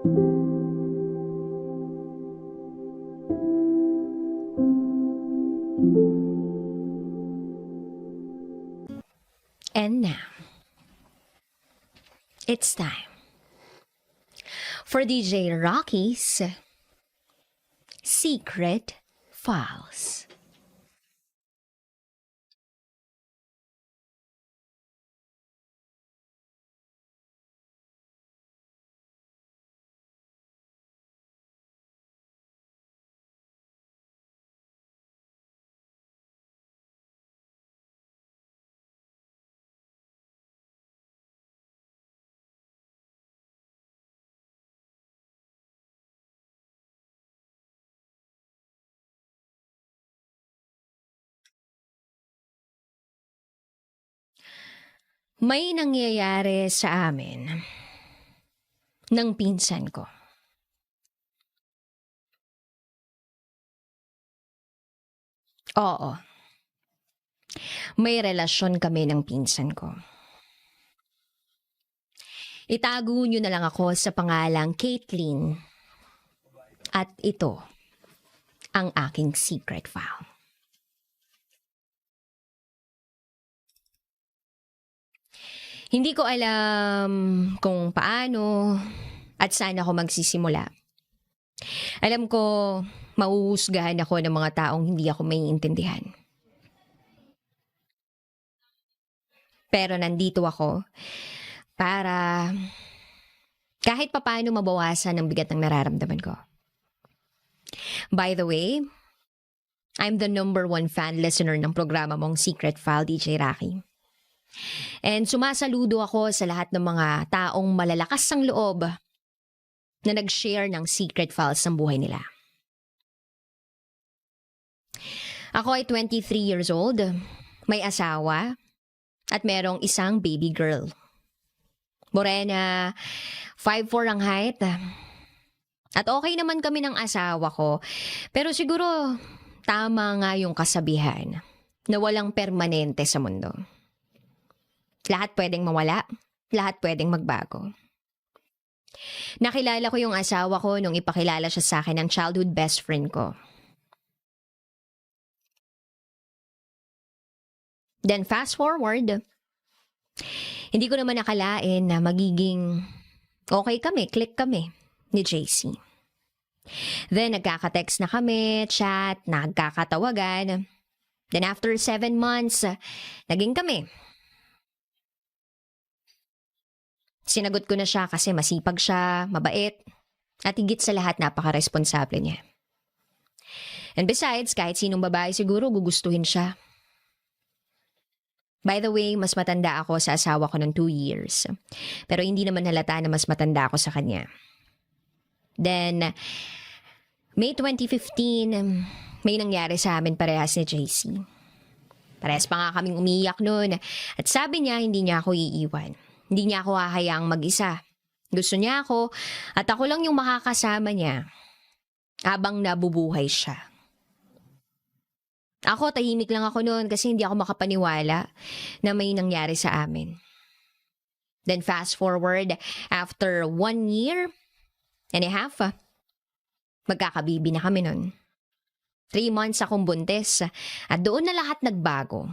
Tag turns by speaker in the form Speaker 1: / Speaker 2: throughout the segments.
Speaker 1: And now, it's time for DJ Rocky's Secret Files. May nangyayari sa amin ng pinsan ko. Oo, may relasyon kami ng pinsan ko. Itago nyo na lang ako sa pangalang Caitlyn. At ito ang aking secret file. Hindi ko alam kung paano at saan ako magsisimula. Alam ko, mauhusgahan ako ng mga taong hindi ako maiintindihan. Pero nandito ako para kahit papaano mabawasan ang bigat ng nararamdaman ko. By the way, I'm the #1 fan listener ng programa mong Secret File, DJ Rocky. And sumasaludo ako sa lahat ng mga taong malalakas ang loob na nag-share ng secret files ng buhay nila. Ako ay 23 years old, may asawa, at merong isang baby girl. Morena, 5'4" ang height. At okay naman kami ng asawa ko, pero siguro tama nga yung kasabihan na walang permanente sa mundo. Lahat pwedeng mawala, lahat pwedeng magbago. Nakilala ko yung asawa ko nung ipakilala siya sa akin ng childhood best friend ko. Then fast forward, hindi ko naman nakalain na magiging okay kami, click kami ni JC. Then nagkaka-text na kami, chat, nagkakatawagan. Then after 7 months, naging kami. Sinagot ko na siya kasi masipag siya, mabait, at higit sa lahat napaka-responsable niya. And besides, kahit sinong babae siguro gugustuhin siya. By the way, mas matanda ako sa asawa ko ng 2 years. Pero hindi naman halata na mas matanda ako sa kanya. Then, May 2015, may nangyari sa amin parehas ni JC. Parehas pa nga kaming umiiyak noon. At sabi niya, hindi niya ako iiwan. Hindi niya ako hahayaang mag-isa. Gusto niya ako at ako lang yung makakasama niya habang nabubuhay siya. Ako, tahimik lang ako noon kasi hindi ako makapaniwala na may nangyari sa amin. Then fast forward, after 1 year and a half, magkakabibi na kami noon. 3 months akong buntis at doon na lahat nagbago.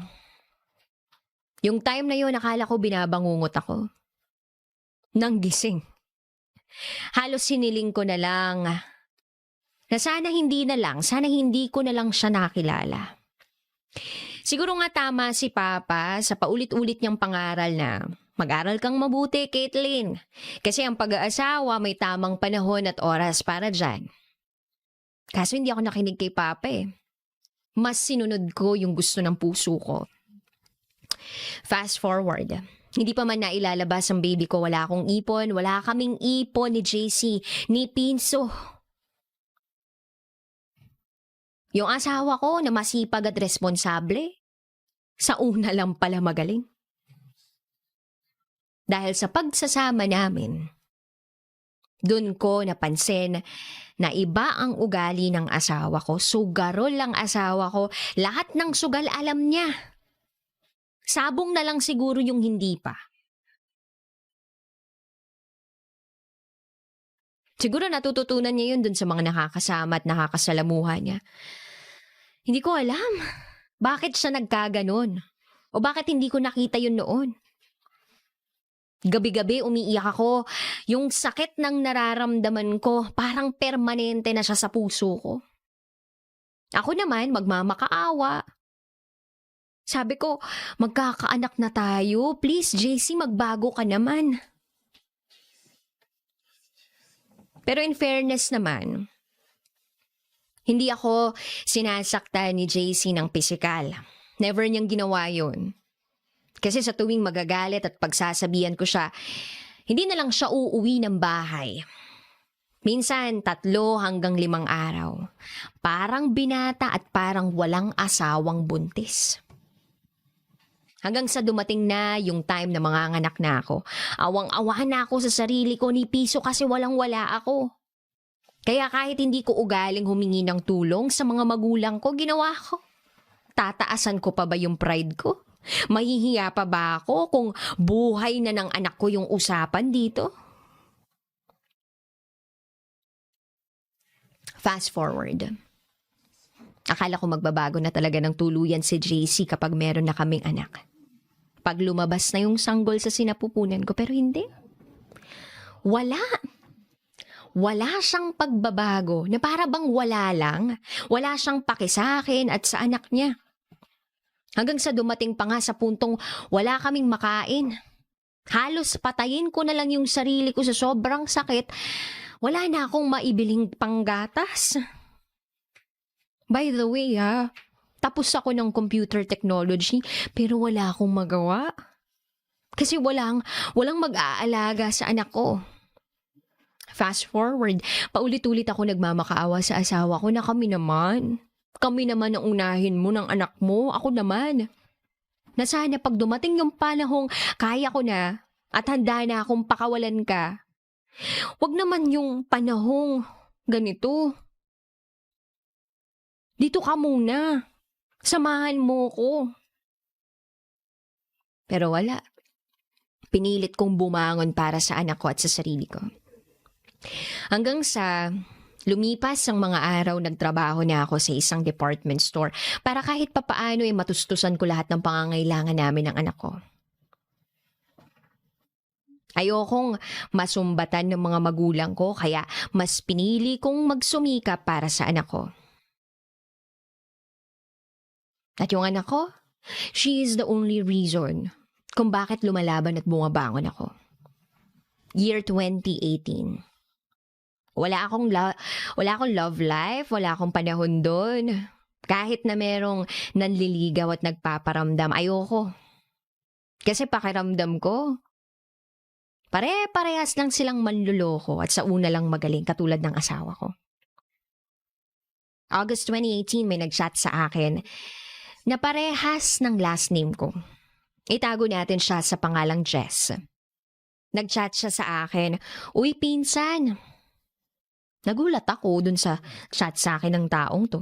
Speaker 1: Yung time na yun, akala ko binabangungot ako. Nang gising. Halos siniling ko na lang na sana hindi ko na lang siya nakilala. Siguro nga tama si Papa sa paulit-ulit niyang pangaral na mag-aral kang mabuti, Caitlyn. Kasi ang pag-aasawa may tamang panahon at oras para dyan. Kaso hindi ako nakinig kay Papa eh. Mas sinunod ko yung gusto ng puso ko. Fast forward, hindi pa man nailalabas ang baby ko, wala akong ipon, wala kaming ipon ni JC, ni Pinso. Yung asawa ko na masipag at responsable, sa una lang pala magaling. Dahil sa pagsasama namin, dun ko napansin na iba ang ugali ng asawa ko, sugarol ang asawa ko, lahat ng sugal alam niya. Sabong na lang siguro yung hindi pa. Siguro natututunan niya yun dun sa mga nakakasama at nakakasalamuha niya. Hindi ko alam. Bakit siya nagkaganon? O bakit hindi ko nakita yun noon? Gabi-gabi umiiyak ako. Yung sakit ng nararamdaman ko, parang permanente na siya sa puso ko. Ako naman, magmamakaawa. Sabi ko, magkakaanak na tayo. Please, JC, magbago ka naman. Pero in fairness naman, hindi ako sinasaktan ni JC ng pisikal. Never niyang ginawa yun. Kasi sa tuwing magagalit at pagsasabihan ko siya, hindi na lang siya uuwi ng bahay. Minsan 3 hanggang 5 araw. Parang binata at parang walang asawang buntis. Hanggang sa dumating na yung time na manganganak na ako. Awang-awa na ako sa sarili ko ni piso kasi walang-wala ako. Kaya kahit hindi ko ugaling humingi ng tulong sa mga magulang ko, ginawa ko. Tataasan ko pa ba yung pride ko? Mahihiya pa ba ako kung buhay na ng anak ko yung usapan dito? Fast forward. Akala ko magbabago na talaga ng tuluyan si JC kapag meron na kaming anak. Pag lumabas na yung sanggol sa sinapupunan ko, pero hindi. Wala. Wala siyang pagbabago na para bang wala lang. Wala siyang paki sa akin at sa anak niya. Hanggang sa dumating pa nga sa puntong wala kaming makain. Halos patayin ko na lang yung sarili ko sa sobrang sakit. Wala na akong maibiling panggatas. By the way tapos ako ng computer technology pero wala akong magawa. Kasi walang mag-aalaga sa anak ko. Fast forward, paulit-ulit ako nagmamakaawa sa asawa ko na kami naman ang unahin mo ng anak mo, ako naman. Na sana pag dumating yung panahong kaya ko na at handa na akong pakawalan ka, wag naman yung panahong ganito. Dito ka muna. Samahan mo ko. Pero wala. Pinilit kong bumangon para sa anak ko at sa sarili ko. Hanggang sa lumipas ang mga araw, nagtrabaho na ako sa isang department store para kahit papaano matustusan ko lahat ng pangangailangan namin ng anak ko. Ayokong masumbatan ng mga magulang ko kaya mas pinili kong magsumikap para sa anak ko. At yung anak ko, she is the only reason kung bakit lumalaban at bumabangon ako. Year 2018. Wala akong love life, wala akong panahon doon. Kahit na merong nanliligaw at nagpaparamdam, ayoko. Kasi pakiramdam ko, pare-parehas lang silang manluloko at sa una lang magaling katulad ng asawa ko. August 2018 may nag-chat sa akin na parehas ng last name ko. Itago natin siya sa pangalang Jess. Nag-chat siya sa akin, "Uy, pinsan." Nagulat ako dun sa chat sa akin ng taong to.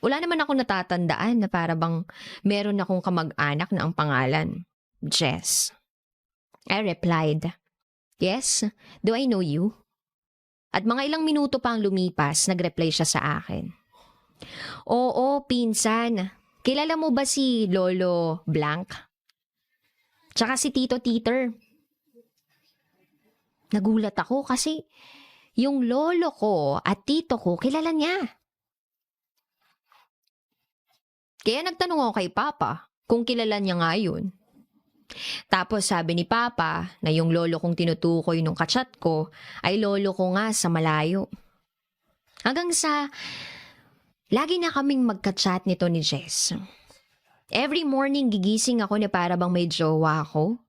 Speaker 1: Wala naman ako natatandaan na para bang meron akong kamag-anak na ang pangalan, Jess. I replied, "Yes, do I know you?" At mga ilang minuto pang lumipas, nag-reply siya sa akin. "Oo, pinsan. Kilala mo ba si Lolo Blank? Tsaka si Tito Teeter?" Nagulat ako kasi yung lolo ko at tito ko kilala niya. Kaya nagtanong ako kay Papa kung kilala niya nga yun. Tapos sabi ni Papa na yung lolo kong tinutukoy nung kachat ko ay lolo ko nga sa malayo. Hanggang sa lagi na kaming magka-chat nito ni Jess. Every morning gigising ako na para bang may jowa ako.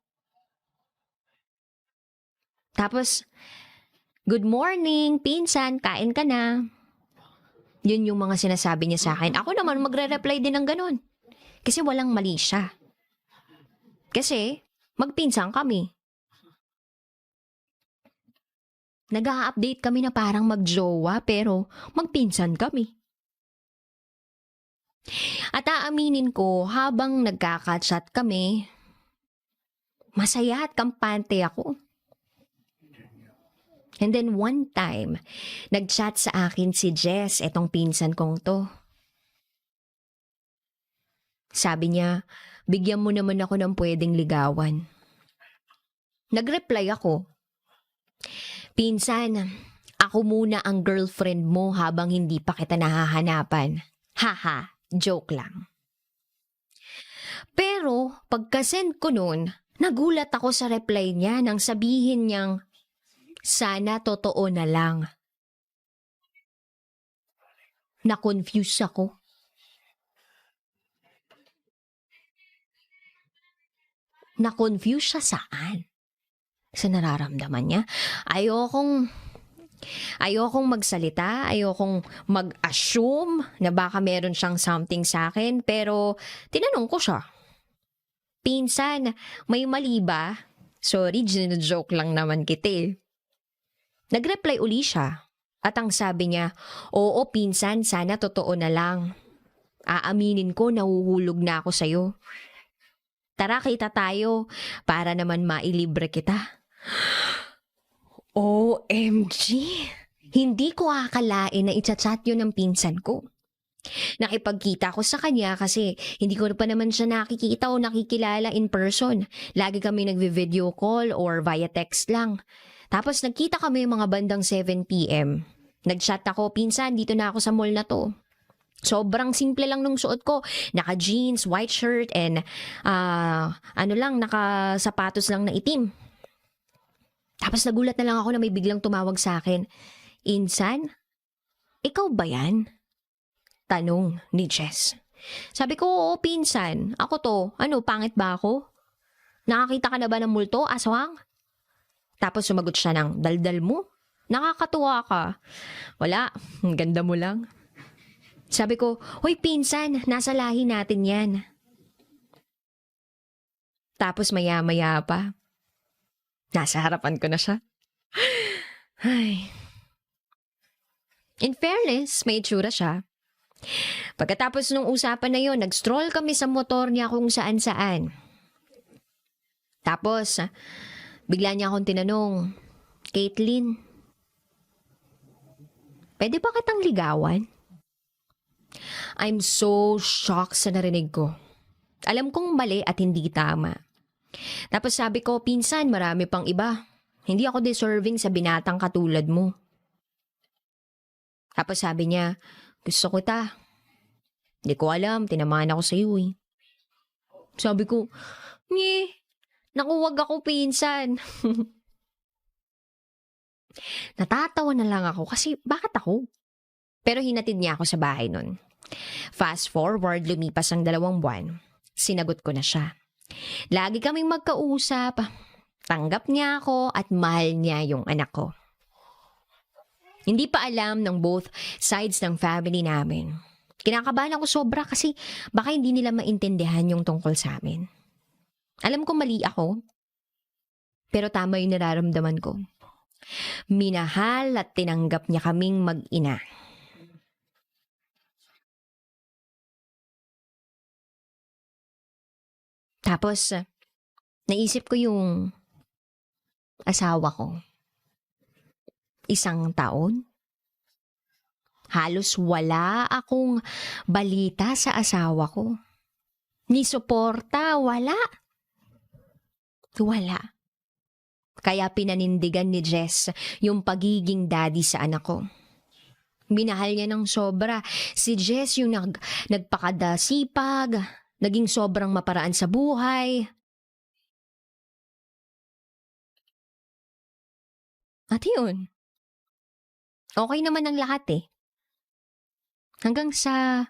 Speaker 1: Tapos, "Good morning, pinsan, kain ka na." Yun yung mga sinasabi niya sa akin. Ako naman magre-reply din ng ganun. Kasi walang mali siya. Kasi magpinsan kami. Nag-a-update kami na parang magjowa pero magpinsan kami. At aaminin ko, habang nagkaka-chat kami, masaya at kampante ako. And then one time, nag-chat sa akin si Jess, etong pinsan kong to. Sabi niya, bigyan mo naman ako ng pwedeng ligawan. Nag-reply ako, pinsan, ako muna ang girlfriend mo habang hindi pa kita nahahanapan. Haha, joke lang. Pero pagka-send ko nun, nagulat ako sa reply niya nang sabihin niyang, sana totoo na lang. Na-confuse ako. Na-confuse siya saan? Sa nararamdaman niya? Ayokong magsalita, ayokong mag-assume na baka meron siyang something sa akin, pero tinanong ko siya. Pinsan, may mali ba? Sorry, joke lang naman kita eh. Nag-reply uli siya. At ang sabi niya, oo pinsan, sana totoo na lang. Aaminin ko, nahuhulog na ako sa'yo. Tara kita tayo, para naman mailibre kita. OMG! Hindi ko akalain na i-chat yun ng pinsan ko. Nakipagkita ko sa kanya kasi hindi ko pa naman siya nakikita o nakikilala in person. Lagi kami nagvi-video call or via text lang. Tapos nagkita kami mga bandang 7 p.m. Nag-chat ako, pinsan, dito na ako sa mall na to. Sobrang simple lang nung suot ko. Naka-jeans, white shirt, and naka-sapatos lang na itim. Tapos nagulat na lang ako na may biglang tumawag sa akin. Insan, ikaw ba yan? Tanong ni Jess. Sabi ko, oo, pinsan. Ako to. Ano, pangit ba ako? Nakakita ka na ba ng multo, aswang? Tapos sumagot siya ng, daldal mo? Nakakatuwa ka. Wala, ang ganda mo lang. Sabi ko, hoy pinsan, nasa lahi natin yan. Tapos maya-maya pa, nasa harapan ko na siya. Ay. In fairness, may itsura siya. Pagkatapos nung usapan na yon, nag-stroll kami sa motor niya kung saan-saan. Tapos, bigla niya akong tinanong, Caitlyn, pwede ba kitang ligawan? I'm so shocked sa narinig ko. Alam kong mali at hindi tama. Tapos sabi ko, pinsan, marami pang iba. Hindi ako deserving sa binatang katulad mo. Tapos sabi niya, gusto ko ta. Hindi ko alam, tinamaan ako sa iyo eh. Sabi ko, naku, wag ako pinsan. Natatawa na lang ako kasi bakit ako? Pero hinatid niya ako sa bahay nun. Fast forward, lumipas ang 2 buwan. Sinagot ko na siya. Lagi kaming magkausap. Tanggap niya ako at mahal niya yung anak ko. Hindi pa alam ng both sides ng family namin. Kinakabahan ako sobra kasi baka hindi nila maintindihan yung tungkol sa amin. Alam ko mali ako, pero tama yung nararamdaman ko. Minahal at tinanggap niya kaming mag-ina. Tapos, naisip ko yung asawa ko. 1 taon? Halos wala akong balita sa asawa ko. Ni suporta, wala. Wala. Kaya pinanindigan ni Jess yung pagiging daddy sa anak ko. Minahal niya ng sobra. Si Jess yung nagpakadasipag, naging sobrang maparaan sa buhay. At yun, okay naman ang lahat eh. Hanggang sa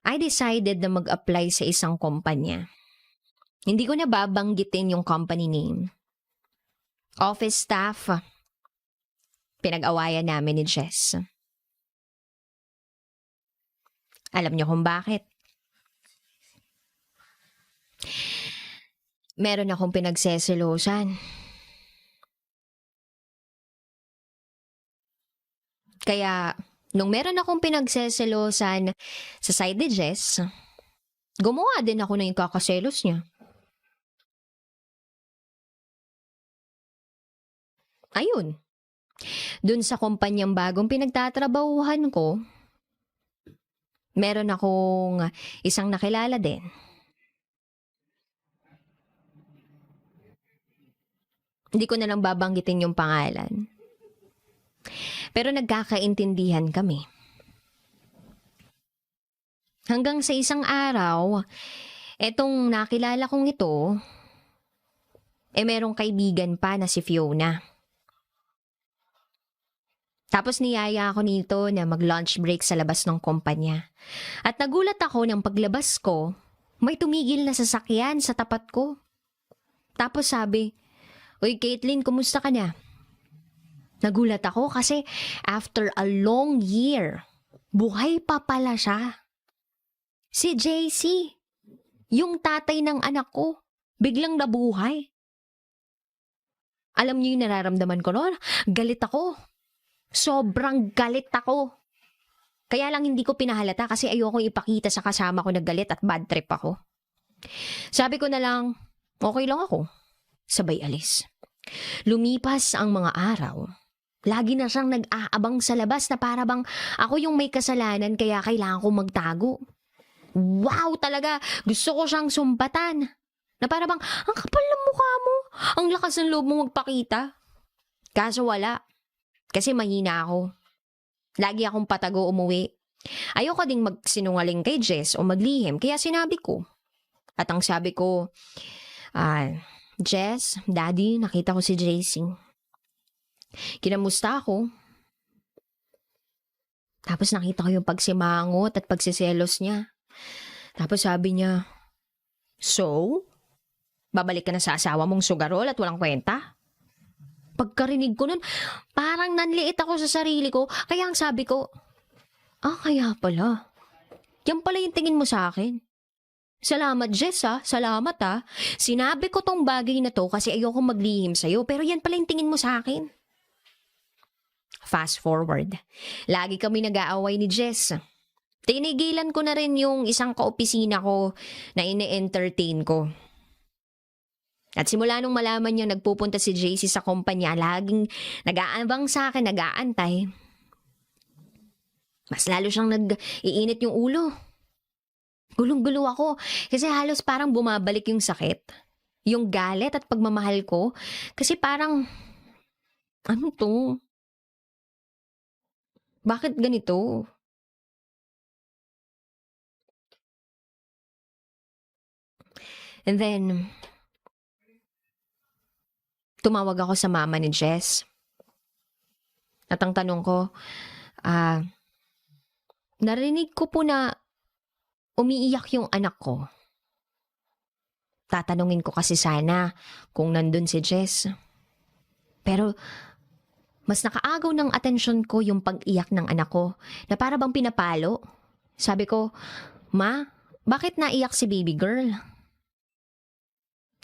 Speaker 1: I decided na mag-apply sa isang kumpanya. Hindi ko na babanggitin yung company name. Office staff, pinag-awayan namin ni Jess. Alam niyo kung bakit? Meron akong pinagseselosan. Kaya, nung meron akong pinagseselosan sa side ni Jess, gumawa din ako ng ikakaselos niya. Ayun, dun sa kumpanyang bagong pinagtatrabahuhan ko, meron akong isang nakilala din. Hindi ko na lang babanggitin yung pangalan. Pero nagkakaintindihan kami. Hanggang sa isang araw, etong nakilala kong ito, merong kaibigan pa na si Fiona. Tapos niyaya ako nito na mag-lunch break sa labas ng kumpanya. At nagulat ako nang paglabas ko, may tumigil na sasakyan sa tapat ko. Tapos sabi, "Uy, Caitlin, kumusta ka na?" Nagulat ako kasi after a long year, buhay pa pala siya. Si JC, yung tatay ng anak ko, biglang nabuhay. Alam niyo yung nararamdaman ko noon? Galit ako. Sobrang galit ako. Kaya lang hindi ko pinahalata kasi ayoko ipakita sa kasama ko na galit at bad trip ako. Sabi ko na lang, okay lang ako. Sabay alis. Lumipas ang mga araw. Lagi na siyang nag-aabang sa labas na para bang ako yung may kasalanan kaya kailangan ko magtago. Wow talaga! Gusto ko siyang sumpatan. Na para bang, ang kapal ng mukha mo. Ang lakas ng loob mo magpakita. Kaso wala. Kasi mahina ako. Lagi akong patago umuwi. Ayoko ding magsinungaling kay Jess o maglihim kaya sinabi ko. At ang sabi ko, Jess, Daddy, nakita ko si JC. Kinamusta ako. Tapos nakita ko yung pagsimangot at pagsiselos niya. Tapos sabi niya, "So? Babalik ka na sa asawa mong sugarol at walang kwenta?" Pagkarinig ko nun, parang nanliit ako sa sarili ko. Kaya ang sabi ko, kaya pala. Yan pala yung tingin mo sa akin. Salamat, Jess, ha? Salamat, ha? Sinabi ko tong bagay na to kasi ayoko maglihim sa'yo, pero yan pala yung tingin mo sa akin. Fast forward. Lagi kami nag-aaway ni Jess. Tinigilan ko na rin yung isang kaopisina ko na ine-entertain ko. At simula nung malaman niya nagpupunta si JC sa kumpanya, laging nag-aabang sa akin, nag-aantay. Mas lalo siyang nag-iinit yung ulo. Gulong-gulo ako kasi halos parang bumabalik yung sakit. Yung galit at pagmamahal ko. Kasi parang, ano to? Bakit ganito? And then, tumawag ako sa mama ni Jess. At ang tanong ko, narinig ko po na umiiyak yung anak ko. Tatanungin ko kasi sana kung nandun si Jess. Pero mas nakaagaw ng atensyon ko yung pag-iyak ng anak ko na para bang pinapalo. Sabi ko, "Ma, bakit naiyak si baby girl?"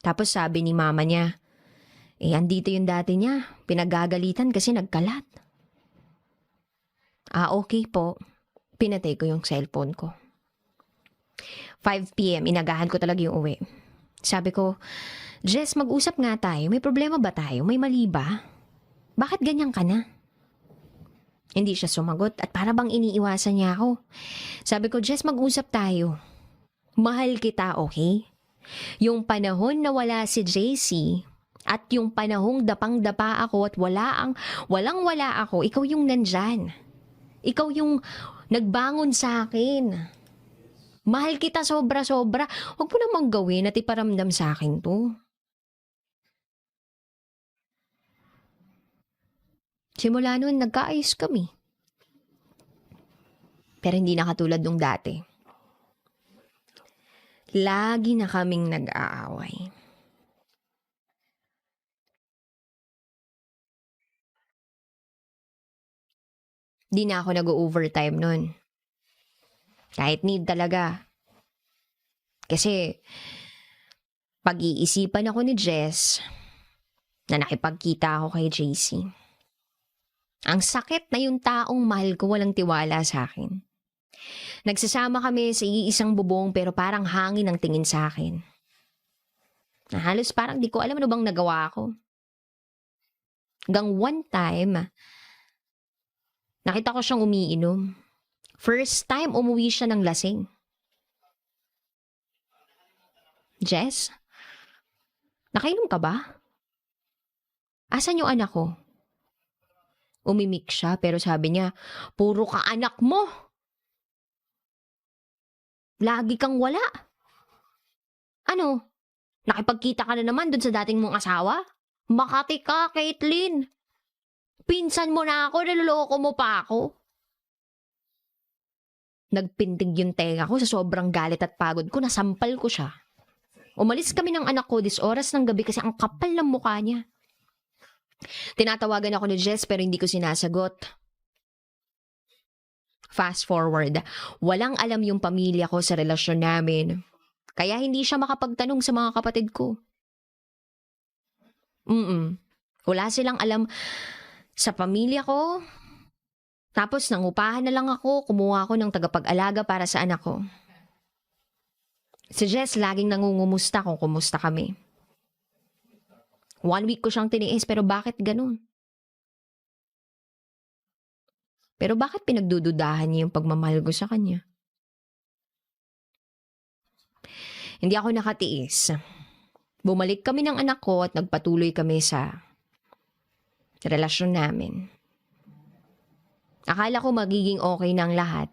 Speaker 1: Tapos sabi ni mama niya, andito yung dati niya. Pinagagalitan kasi nagkalat. Okay po. Pinatay ko yung cellphone ko. 5 p.m. Inagahan ko talaga yung uwi. Sabi ko, "Jess, mag-usap nga tayo. May problema ba tayo? May mali ba? Bakit ganyan ka na?" Hindi siya sumagot at para bang iniiwasan niya ako. Sabi ko, "Jess, mag-usap tayo. Mahal kita, okay? Yung panahon na wala si JC at yung panahong dapang-dapa ako at walang-wala ako, ikaw yung nandyan. Ikaw yung nagbangon sa akin. Mahal kita sobra-sobra. Huwag mo namang gawin at iparamdam sa akin to." Simula noon, nagkaayos kami. Pero hindi na katulad nung dati. Lagi na kaming nag-aaway. Di na ako nag-overtime nun. Kahit need talaga. Kasi pag-iisipan ako ni Jess na nakipagkita ako kay JC. Ang sakit na yung taong mahal ko walang tiwala sa akin. Nagsasama kami sa iisang bubong pero parang hangin ang tingin sa akin. Na halos parang di ko alam ano bang nagawa ko. Hanggang one time, nakita ko siyang umiinom. First time umuwi siya ng lasing. Jess, nakainom ka ba? Asan yung anak ko? Umimik siya pero sabi niya, puro ka anak mo. Lagi kang wala. Ano? Nakipagkita ka na naman dun sa dating mong asawa? Makati ka, Caitlyn. Pinsan mo na ako, niloloko mo pa ako. Nagpintig yung tenga ko sa sobrang galit at pagod ko, nasampal ko siya. Umalis kami ng anak ko 10 oras ng gabi kasi ang kapal ng mukha niya. Tinatawagan ako ni Jess pero hindi ko sinasagot. Fast forward, walang alam yung pamilya ko sa relasyon namin. Kaya hindi siya makapagtanong sa mga kapatid ko. Wala silang alam sa pamilya ko. Tapos nangupahan na lang ako, kumuha ako ng tagapag-alaga para sa anak ko. Si Jess laging nangungumusta kung kumusta kami. 1 week ko siyang tiniis pero bakit ganun? Pero bakit pinagdududahan niya yung pagmamahal ko sa kanya? Hindi ako nakatiis. Bumalik kami ng anak ko at nagpatuloy kami sa relasyon namin. Akala ko magiging okay na ang lahat.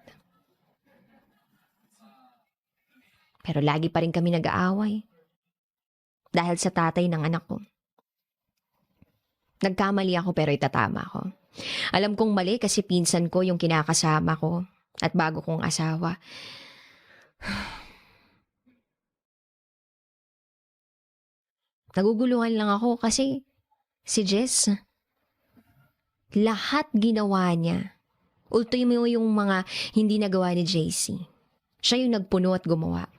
Speaker 1: Pero lagi pa rin kami nag-aaway. Dahil sa tatay ng anak ko. Nagkamali ako pero itatama ko. Alam kong mali kasi pinsan ko yung kinakasama ko at bago kong asawa. Naguguluhan lang ako kasi si Jess, lahat ginawa niya. Ultimo yung mga hindi nagawa ni JC. Siya yung nagpuno at gumawa.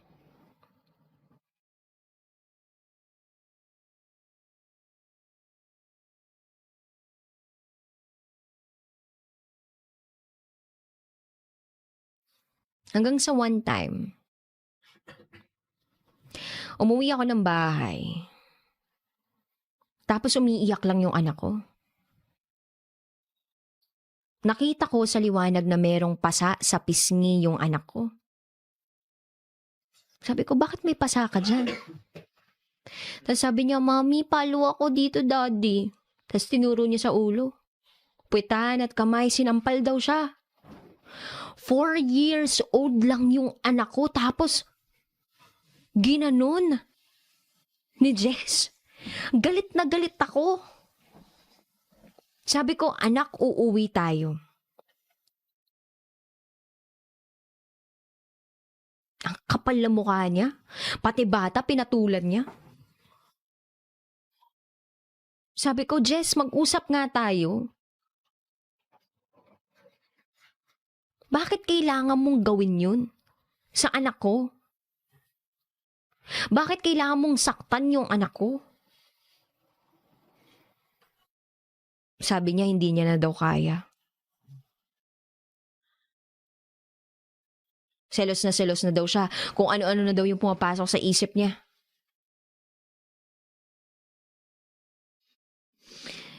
Speaker 1: Hanggang sa one time, umuwi ako ng bahay. Tapos umiiyak lang yung anak ko. Nakita ko sa liwanag na merong pasa sa pisngi yung anak ko. Sabi ko, bakit may pasa ka dyan? Tapos sabi niya, Mami, palo ako dito, Daddy. Tapos tinuro niya sa ulo. Puwitan at kamay, sinampal daw siya. 4 years old lang yung anak ko, tapos ginanon ni Jess. Galit na galit ako. Sabi ko, anak, uuwi tayo. Ang kapal na mukha niya. Pati bata, pinatulan niya. Sabi ko, Jess, mag-usap nga tayo. Bakit kailangan mong gawin yun sa anak ko? Bakit kailangan mong saktan yung anak ko? Sabi niya, hindi niya na daw kaya. Selos na daw siya kung ano-ano na daw yung pumapasok sa isip niya.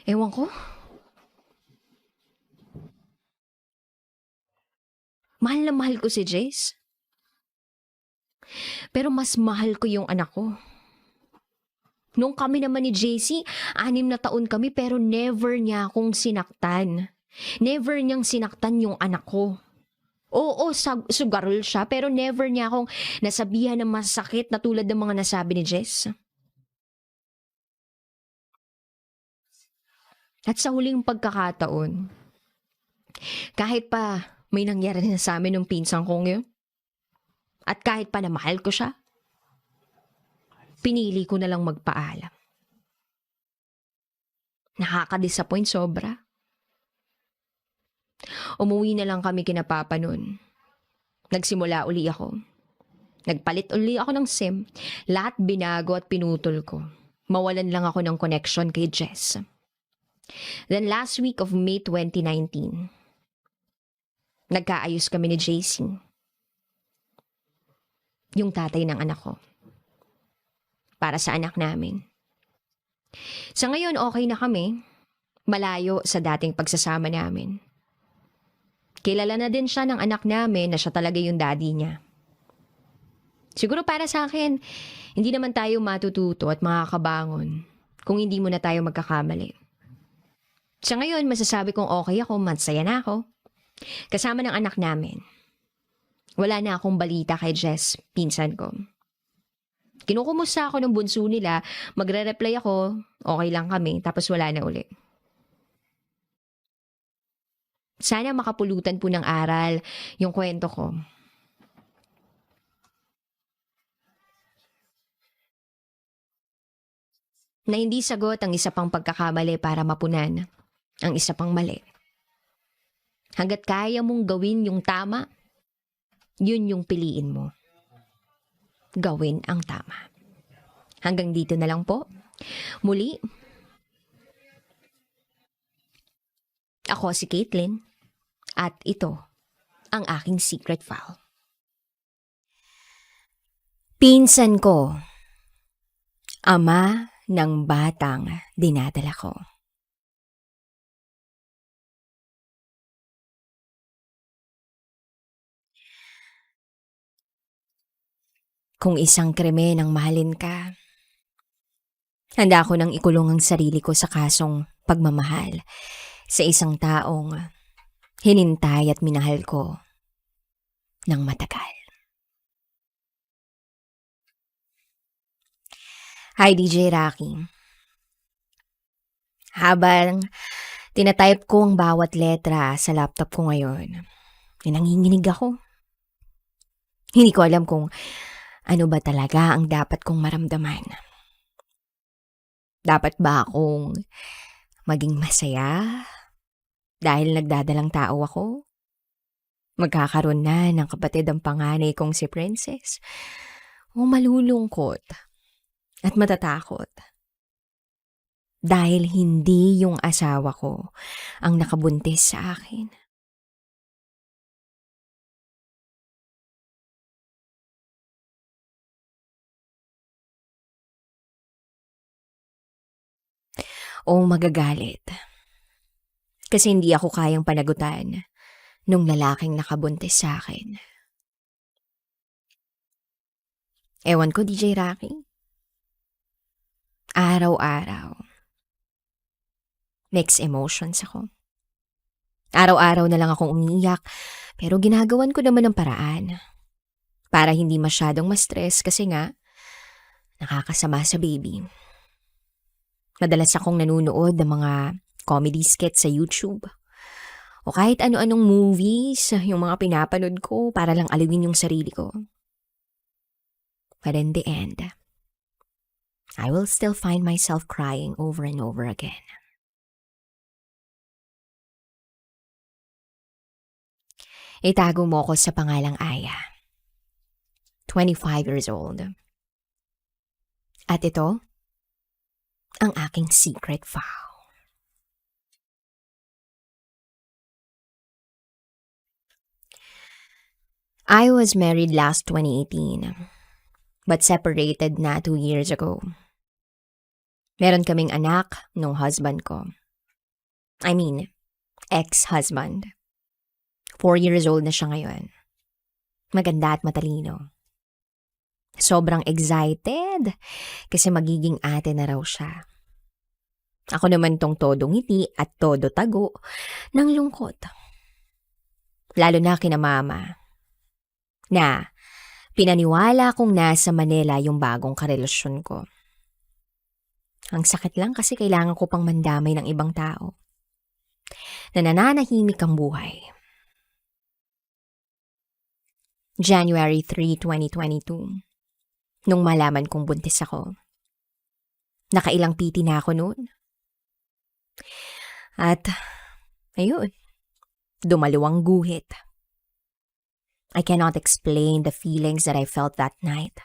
Speaker 1: Ewan ko. Mahal na mahal ko si Jace. Pero mas mahal ko yung anak ko. Nung kami naman ni JC, 6 na taon kami pero never niya akong sinaktan. Never niyang sinaktan yung anak ko. Oo, sugarol siya pero never niya akong nasabihan ng masakit na tulad ng mga nasabi ni Jess. At sa huling pagkakataon, kahit pa may nangyari na sa amin nung pinsan kong yun, at kahit pa na mahal ko siya, pinili ko na lang magpaalam. Nakaka-disappoint sobra. Umuwi na lang kami kina Papa nun. Nagsimula uli ako. Nagpalit uli ako ng SIM. Lahat binago at pinutol ko. Mawalan lang ako ng connection kay Jess. Then last week of May 2019, nagkaayos kami ni JC. Yung tatay ng anak ko. Para sa anak namin. Sa ngayon, okay na kami. malayo sa dating pagsasama namin. Kilala na din siya ng anak namin na siya talaga yung daddy niya. Siguro para sa akin, hindi naman tayo matututo at makakabangon kung hindi mo na tayo magkakamali. Sa ngayon, masasabi kong okay ako, masaya na ako. Kasama ng anak namin. Wala na akong balita kay Jess, pinsan ko. Kinukumusta ako ng bunso nila, magre-reply ako, okay lang kami, tapos wala na uli. Sana makapulutan po ng aral yung kwento ko. Na hindi sagot ang isa pang pagkakamali para mapunan ang isa pang mali. Hanggat kaya mong gawin yung tama, yun yung piliin mo. Gawin ang tama. Hanggang dito na lang po. Muli, ako si Caitlin at ito ang aking secret file. Pinsan ko, ama ng batang dinadala ko. Kung isang krimen ang mahalin ka, handa ko nang ikulong ang sarili ko sa kasong pagmamahal sa isang taong hinintay at minahal ko ng matagal. Hi DJ Rocky. Habang tinatype ko ang bawat letra sa laptop ko ngayon, nanginginig ako. Hindi ko alam kung ano ba talaga ang dapat kong maramdaman. Dapat ba akong maging masaya dahil nagdadalang tao ako? Magkakaroon na ng kapatid ang panganay kong si Princess? O malulungkot at matatakot dahil hindi yung asawa ko ang nakabuntis sa akin? O magagalit kasi hindi ako kayang panagutan nung lalaking nakabuntis sa akin. Ewan ko, DJ Rocky. Araw-araw, mixed emotions ako. Araw-araw na lang akong umiiyak, pero ginagawan ko naman ng paraan para hindi masyadong ma-stress kasi nga, nakakasama sa baby. Madalas akong nanunood ng mga comedy skits sa YouTube. O kahit ano-anong movies, yung mga pinapanood ko para lang aliwin yung sarili ko. But in the end, I will still find myself crying over and over again. Itago mo ko sa pangalang Aya. 25 years old. At ito, ang aking secret file. I was married last 2018, but separated na 2 years ago. Meron kaming anak nung husband ko. I mean, ex-husband. 4 years old na siya ngayon. Maganda at matalino. Sobrang excited kasi magiging ate na raw siya. Ako naman tong todo ngiti at todo tago ng lungkot. Lalo na kina mama na pinaniwala kong nasa Manila yung bagong karelasyon ko. Ang sakit lang kasi kailangan ko pang mandamay ng ibang tao. Na nananahimik ang buhay. January 3, 2022. Nung malaman kong buntis ako. Nakailang piti na ako noon. At, ayun, dumalawang guhit. I cannot explain the feelings that I felt that night.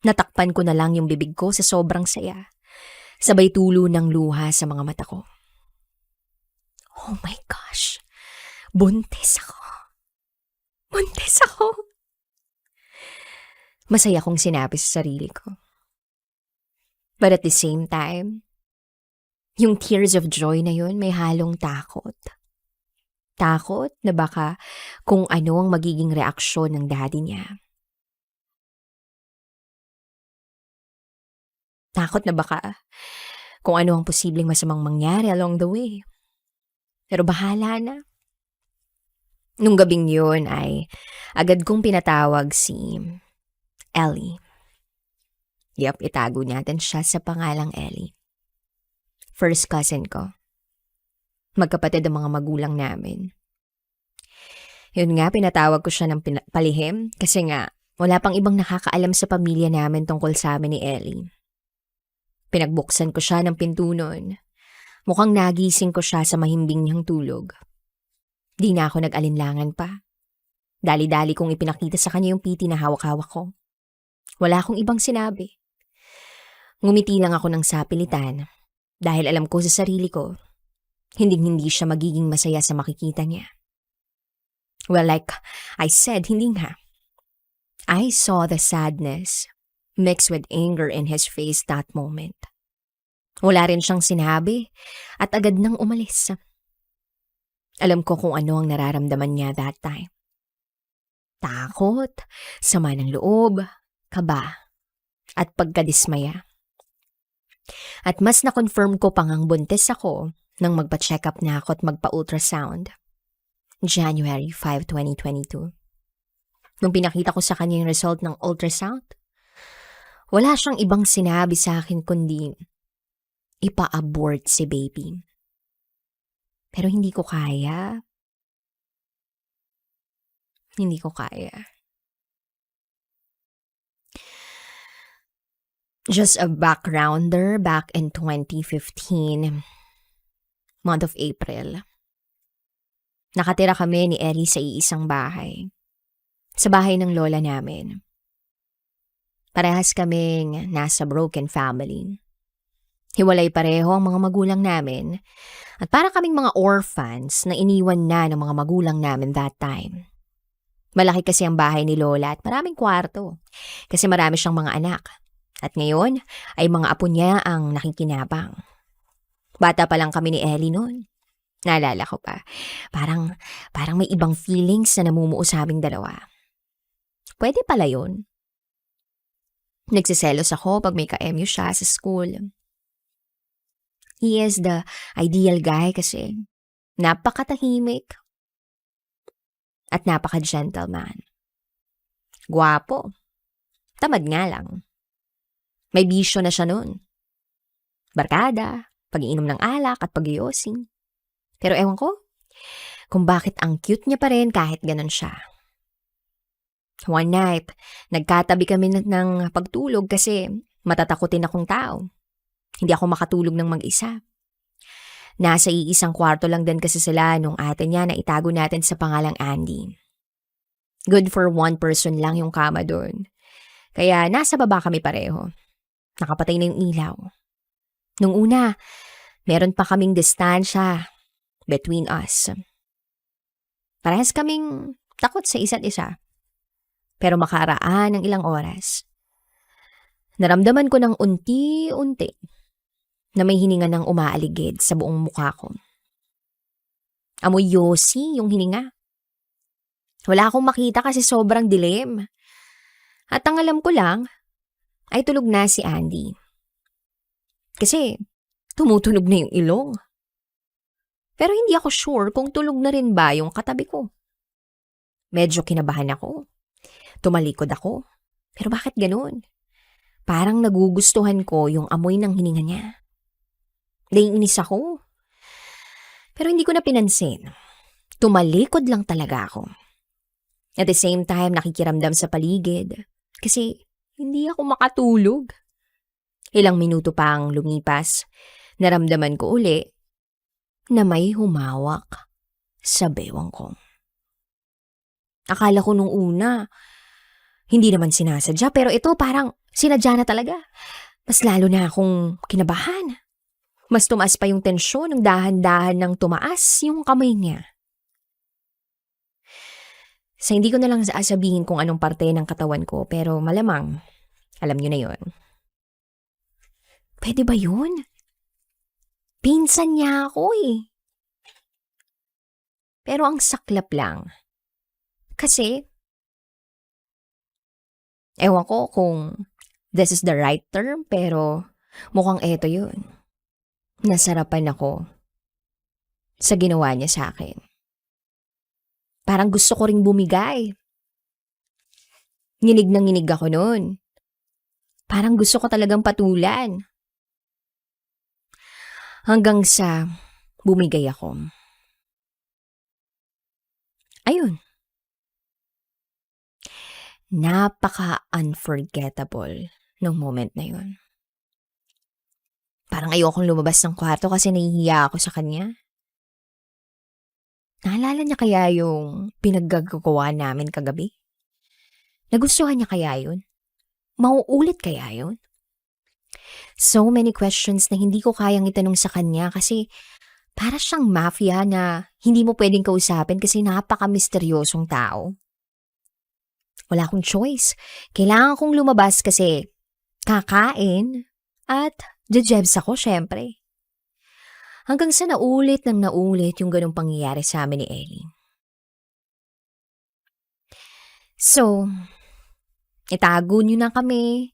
Speaker 1: Natakpan ko na lang yung bibig ko sa sobrang saya. Sabay tulo ng luha sa mga mata ko. Oh my gosh, buntis ako. Buntis ako. Masaya kong sinabi sa sarili ko. But at the same time, Yung tears of joy na yun may halong takot. Takot na baka kung ano ang magiging reaksyon ng daddy niya. Takot na baka kung ano ang posibleng masamang mangyari along the way. Pero bahala na. Nung gabing yun ay agad kong pinatawag si Ellie. Yup, itago natin siya sa pangalang Ellie. First cousin ko. Magkapatid ang mga magulang namin. Yun nga, pinatawag ko siya ng palihim kasi nga wala pang ibang nakakaalam sa pamilya namin tungkol sa amin ni Ellie. Pinagbuksan ko siya ng pinto nun. Mukhang nagising ko siya sa mahimbing niyang tulog. Di na ako nag-alinlangan pa. Dali-dali kong ipinakita sa kanya yung piti na hawak-hawak ko. Wala akong ibang sinabi. Ngumiti lang ako ng sapilitan dahil alam ko sa sarili ko, hindi siya magiging masaya sa makikita niya. Well, like I said, hindi nga. I saw the sadness mixed with anger in his face that moment. Wala rin siyang sinabi at agad nang umalis. Alam ko kung ano ang nararamdaman niya that time. Takot, sama ng loob, kaba, at pagkadismaya. At mas na-confirm ko pang ang buntis ako nang magpa-check up na ako at magpa-ultrasound. January 5, 2022. Nung pinakita ko sa kanya yung result ng ultrasound, wala siyang ibang sinabi sa akin kundi ipa-abort si baby. Pero hindi ko kaya. Hindi ko kaya. Just a backgrounder, back in 2015, month of April. Nakatira kami ni Ellie sa iisang bahay. Sa bahay ng lola namin. Parehas kaming nasa broken family. Hiwalay pareho ang mga magulang namin at para kaming mga orphans na iniwan na ng mga magulang namin that time. Malaki kasi ang bahay ni Lola at maraming kwarto kasi marami siyang mga anak. At ngayon ay mga apo niya ang nakikinabang. Bata pa lang kami ni Ellie noon. Naalala ko pa, parang may ibang feelings na namumuo sa aming dalawa. Pwede pala yun. Nagsiselos ako pag may ka-MU siya sa school. He is the ideal guy kasi napakatahimik at napaka-gentleman. Gwapo. Tamad nga lang. May bisyo na siya noon. Barkada, pag-iinom ng alak at pag-iosing. Pero ewan ko kung bakit ang cute niya pa rin kahit ganon siya. One night, nagkatabi kami ng pagtulog kasi matatakutin akong tao. Hindi ako makatulog ng mag-isa. Nasa iisang kwarto lang din kasi sila nung ate niya na itago natin sa pangalang Andy. Good for one person lang yung kama doon. Kaya nasa baba kami pareho. Nakapatay na yung ilaw. Nung una, meron pa kaming distansya between us. Parehas kaming takot sa isa't isa. Pero makaraan ng ilang oras, naramdaman ko ng unti-unti na may hininga ng umaaligid sa buong mukha ko. Amoy yosi yung hininga. Wala akong makita kasi sobrang dilim. At ang alam ko lang ay tulog na si Andy. Kasi tumutunog na yung ilong. Pero hindi ako sure kung tulog na rin ba yung katabi ko. Medyo kinabahan ako. Tumalikod ako. Pero bakit ganun? Parang nagugustuhan ko yung amoy ng hininga niya. Naiinis ako. Pero hindi ko na pinansin. Tumalikod lang talaga ako. At the same time, nakikiramdam sa paligid. Kasi hindi ako makatulog. Ilang minuto pang lumipas, naramdaman ko uli na may humawak sa bewang ko. Akala ko nung una, hindi naman sinasadya, pero ito parang sinadya na talaga. Mas lalo na akong kinabahan. Mas tumaas pa yung tensyon ng dahan-dahan ng tumaas yung kamay niya. Sa hindi ko na lang sasabihin kung anong parte ng katawan ko, pero malamang, alam niyo na yon. Pwede ba yun? Pinsan niya ako eh. Pero ang saklap lang. Kasi, ewan ko kung this is the right term, pero mukhang eto yun. Nasarapan ako sa ginawa niya sa akin. Parang gusto ko ring bumigay. Nginig na nginig ako noon. Parang gusto ko talagang patulan. Hanggang sa bumigay ako. Ayun. Napaka-unforgettable nung moment na yun. Parang ayokong lumabas ng kwarto kasi nahihiya ako sa kanya. Naalala niya kaya yung pinaggagawa namin kagabi? Nagustuhan niya kaya yun? Mauulit kaya yun? So many questions na hindi ko kayang itanong sa kanya kasi para siyang mafia na hindi mo pwedeng kausapin kasi napaka-misteryosong tao. Wala akong choice. Kailangan kong lumabas kasi kakain at jejebs ako syempre. Hanggang sa naulit yung ganong pangyayari sa amin ni Ellie. So, itago niyo na kami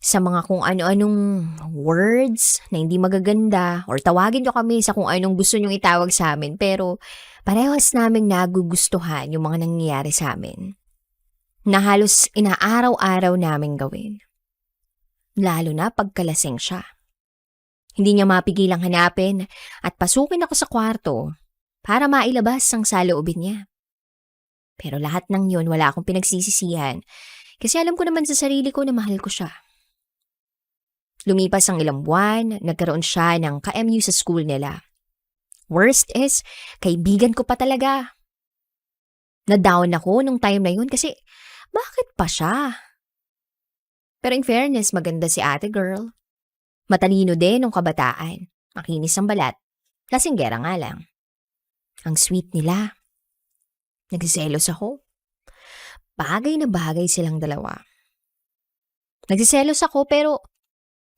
Speaker 1: sa mga kung ano-anong words na hindi magaganda or tawagin niyo kami sa kung anong gusto niyong itawag sa amin pero parehas naming nagugustuhan yung mga nangyayari sa amin na halos inaaraw-araw namin gawin. Lalo na pagkalasing siya. Hindi niya mapigilang hanapin at pasukin ako sa kwarto para mailabas ang saloobin niya. Pero lahat ng yun wala akong pinagsisisihan kasi alam ko naman sa sarili ko na mahal ko siya. Lumipas ang ilang buwan, nagkaroon siya ng ka-MU sa school nila. Worst is, kaibigan ko pa talaga. Na-down ako nung time na yun kasi bakit pa siya? Pero in fairness, maganda si ate girl. Matalino din nung kabataan. Makinis ang balat. Lasinggera nga lang. Ang sweet nila. Nagsiselos ako. Bagay na bagay silang dalawa. Nagsiselos ako pero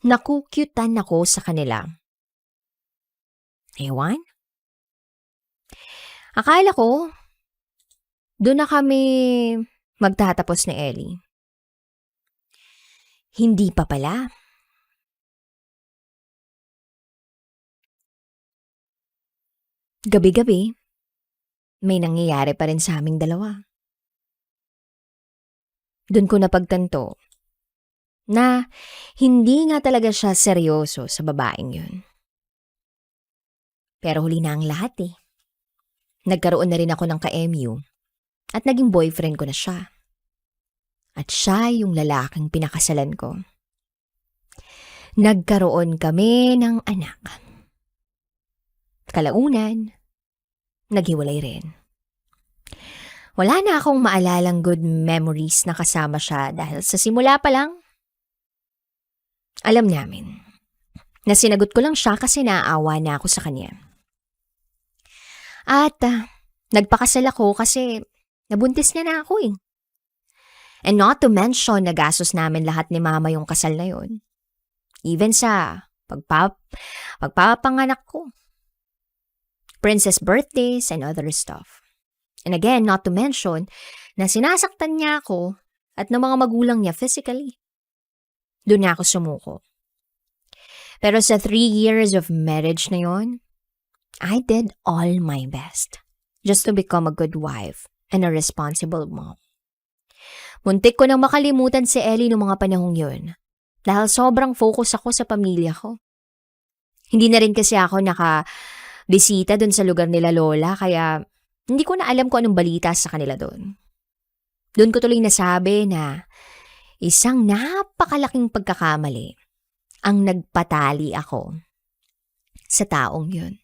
Speaker 1: nakukyutan ako sa kanila. Ewan? Akala ko, doon na kami magtatapos ni Ellie. Hindi pa pala. Gabi-gabi, may nangyayari pa rin sa aming dalawa. Doon ko napagtanto na hindi nga talaga siya seryoso sa babaeng yun. Pero huli na ang lahat eh. Nagkaroon na rin ako ng ka-MU at naging boyfriend ko na siya. At siya yung lalaking pinakasalan ko. Nagkaroon kami ng anak. Kalaunan, naghiwalay rin. Wala na akong maalalang good memories na kasama siya dahil sa simula pa lang, alam namin na sinagot ko lang siya kasi naaawa na ako sa kanya. At nagpakasal ako kasi nabuntis niya na ako eh. And not to mention, nagastos namin lahat ni mama yung kasal na yun. Even sa pagpapanganak ko. Princess birthdays and other stuff. And again, not to mention, na sinasaktan niya ako at ng mga magulang niya physically. Doon na ako sumuko. Pero sa 3 years of marriage na yon, I did all my best just to become a good wife and a responsible mom. Muntik ko nang makalimutan si Ellie noong mga panahong yun dahil sobrang focus ako sa pamilya ko. Hindi na rin kasi ako nakabisita doon sa lugar nila lola kaya hindi ko na alam kung anong balita sa kanila doon. Doon ko tuloy nasabi na isang napakalaking pagkakamali ang nagpatali ako sa taong yun.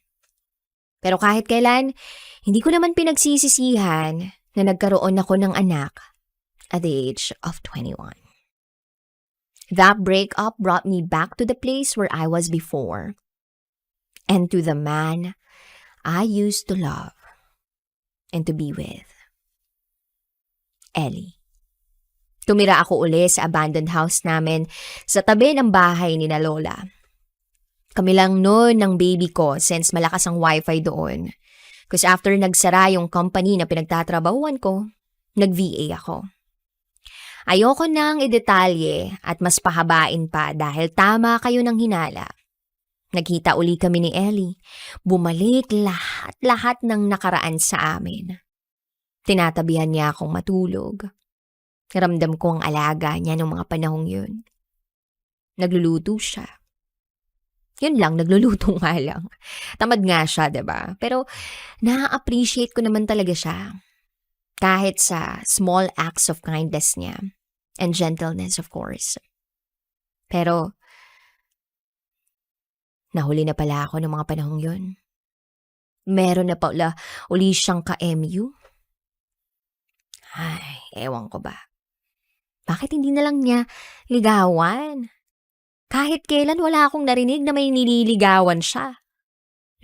Speaker 1: Pero kahit kailan, hindi ko naman pinagsisisihan na nagkaroon ako ng anak at the age of 21. That breakup brought me back to the place where I was before and to the man I used to love and to be with. Ellie. Tumira ako uli sa abandoned house namin sa tabi ng bahay ni na Lola. Kami lang noon ng baby ko since malakas ang wifi doon. Kasi after nagsara yung company na pinagtatrabahuan ko, nag-VA ako. Ayoko nang idetalye at mas pahabain pa dahil tama kayo ng hinala. Nagkita uli kami ni Ellie. Bumalik lahat ng nakaraan sa amin. Tinatabihan niya akong matulog. Ramdam ko ang alaga niya noong mga panahong yun. Nagluluto siya. Yun lang, nagluluto nga lang. Tamad nga siya, diba? Pero na-appreciate ko naman talaga siya. Kahit sa small acts of kindness niya. And gentleness, of course. Pero, nahuli na pala ako ng mga panahong yun. Meron na pala uli siyang ka-MU. Ay, ewan ko ba. Bakit hindi na lang niya ligawan? Kahit kailan wala akong narinig na may nililigawan siya.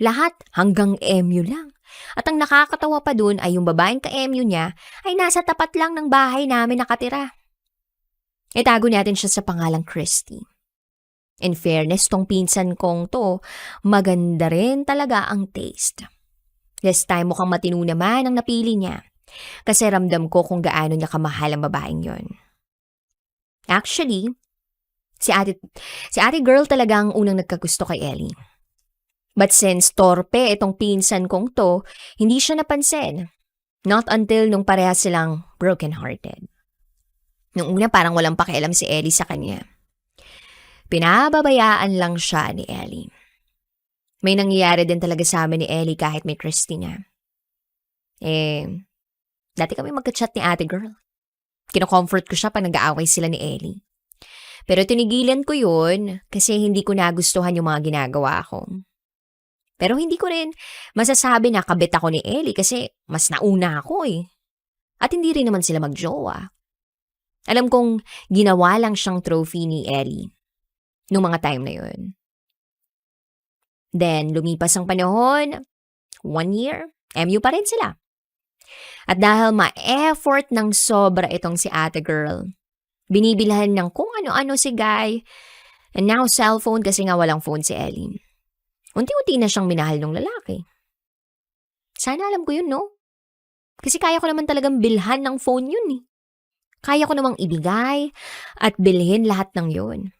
Speaker 1: Lahat hanggang MU lang. At ang nakakatawa pa dun ay yung babaeng ka-MU niya ay nasa tapat lang ng bahay namin nakatira. Itago natin siya sa pangalang Christy. In fairness, tong pinsan kong to, maganda rin talaga ang taste. This time mukhang matino naman ang napili niya. Kasi ramdam ko kung gaano niya kamahal ang babaeng yon. Actually, si ate girl talaga ang unang nagkagusto kay Ellie. But since torpe itong pinsan kong to, hindi siya napansin. Not until nung pareha silang broken-hearted. Nung una parang walang pakialam si Ellie sa kanya. Pinababayaan lang siya ni Ellie. May nangyayari din talaga sa amin ni Ellie kahit may Christina. Dati kami magka-chat ni ate girl. Kino-comfort ko siya pag nag-aaway sila ni Ellie. Pero tinigilan ko yun kasi hindi ko nagustuhan yung mga ginagawa ko. Pero hindi ko rin masasabi na kabit ako ni Ellie kasi mas nauna ako eh. At hindi rin naman sila magjowa. Alam kong ginawa lang siyang trophy ni Ellie nung mga time na yun. Then, lumipas ang panahon, 1 year, MU pa rin sila. At dahil ma-effort ng sobra itong si ate girl, binibilhan ng kung ano-ano si Guy, and now cellphone kasi nga walang phone si Ellie. Unti-unti na siyang minahal ng lalaki. Sana alam ko yun, no? Kasi kaya ko naman talagang bilhan ng phone yun eh. Kaya ko namang ibigay at bilhin lahat ng yun.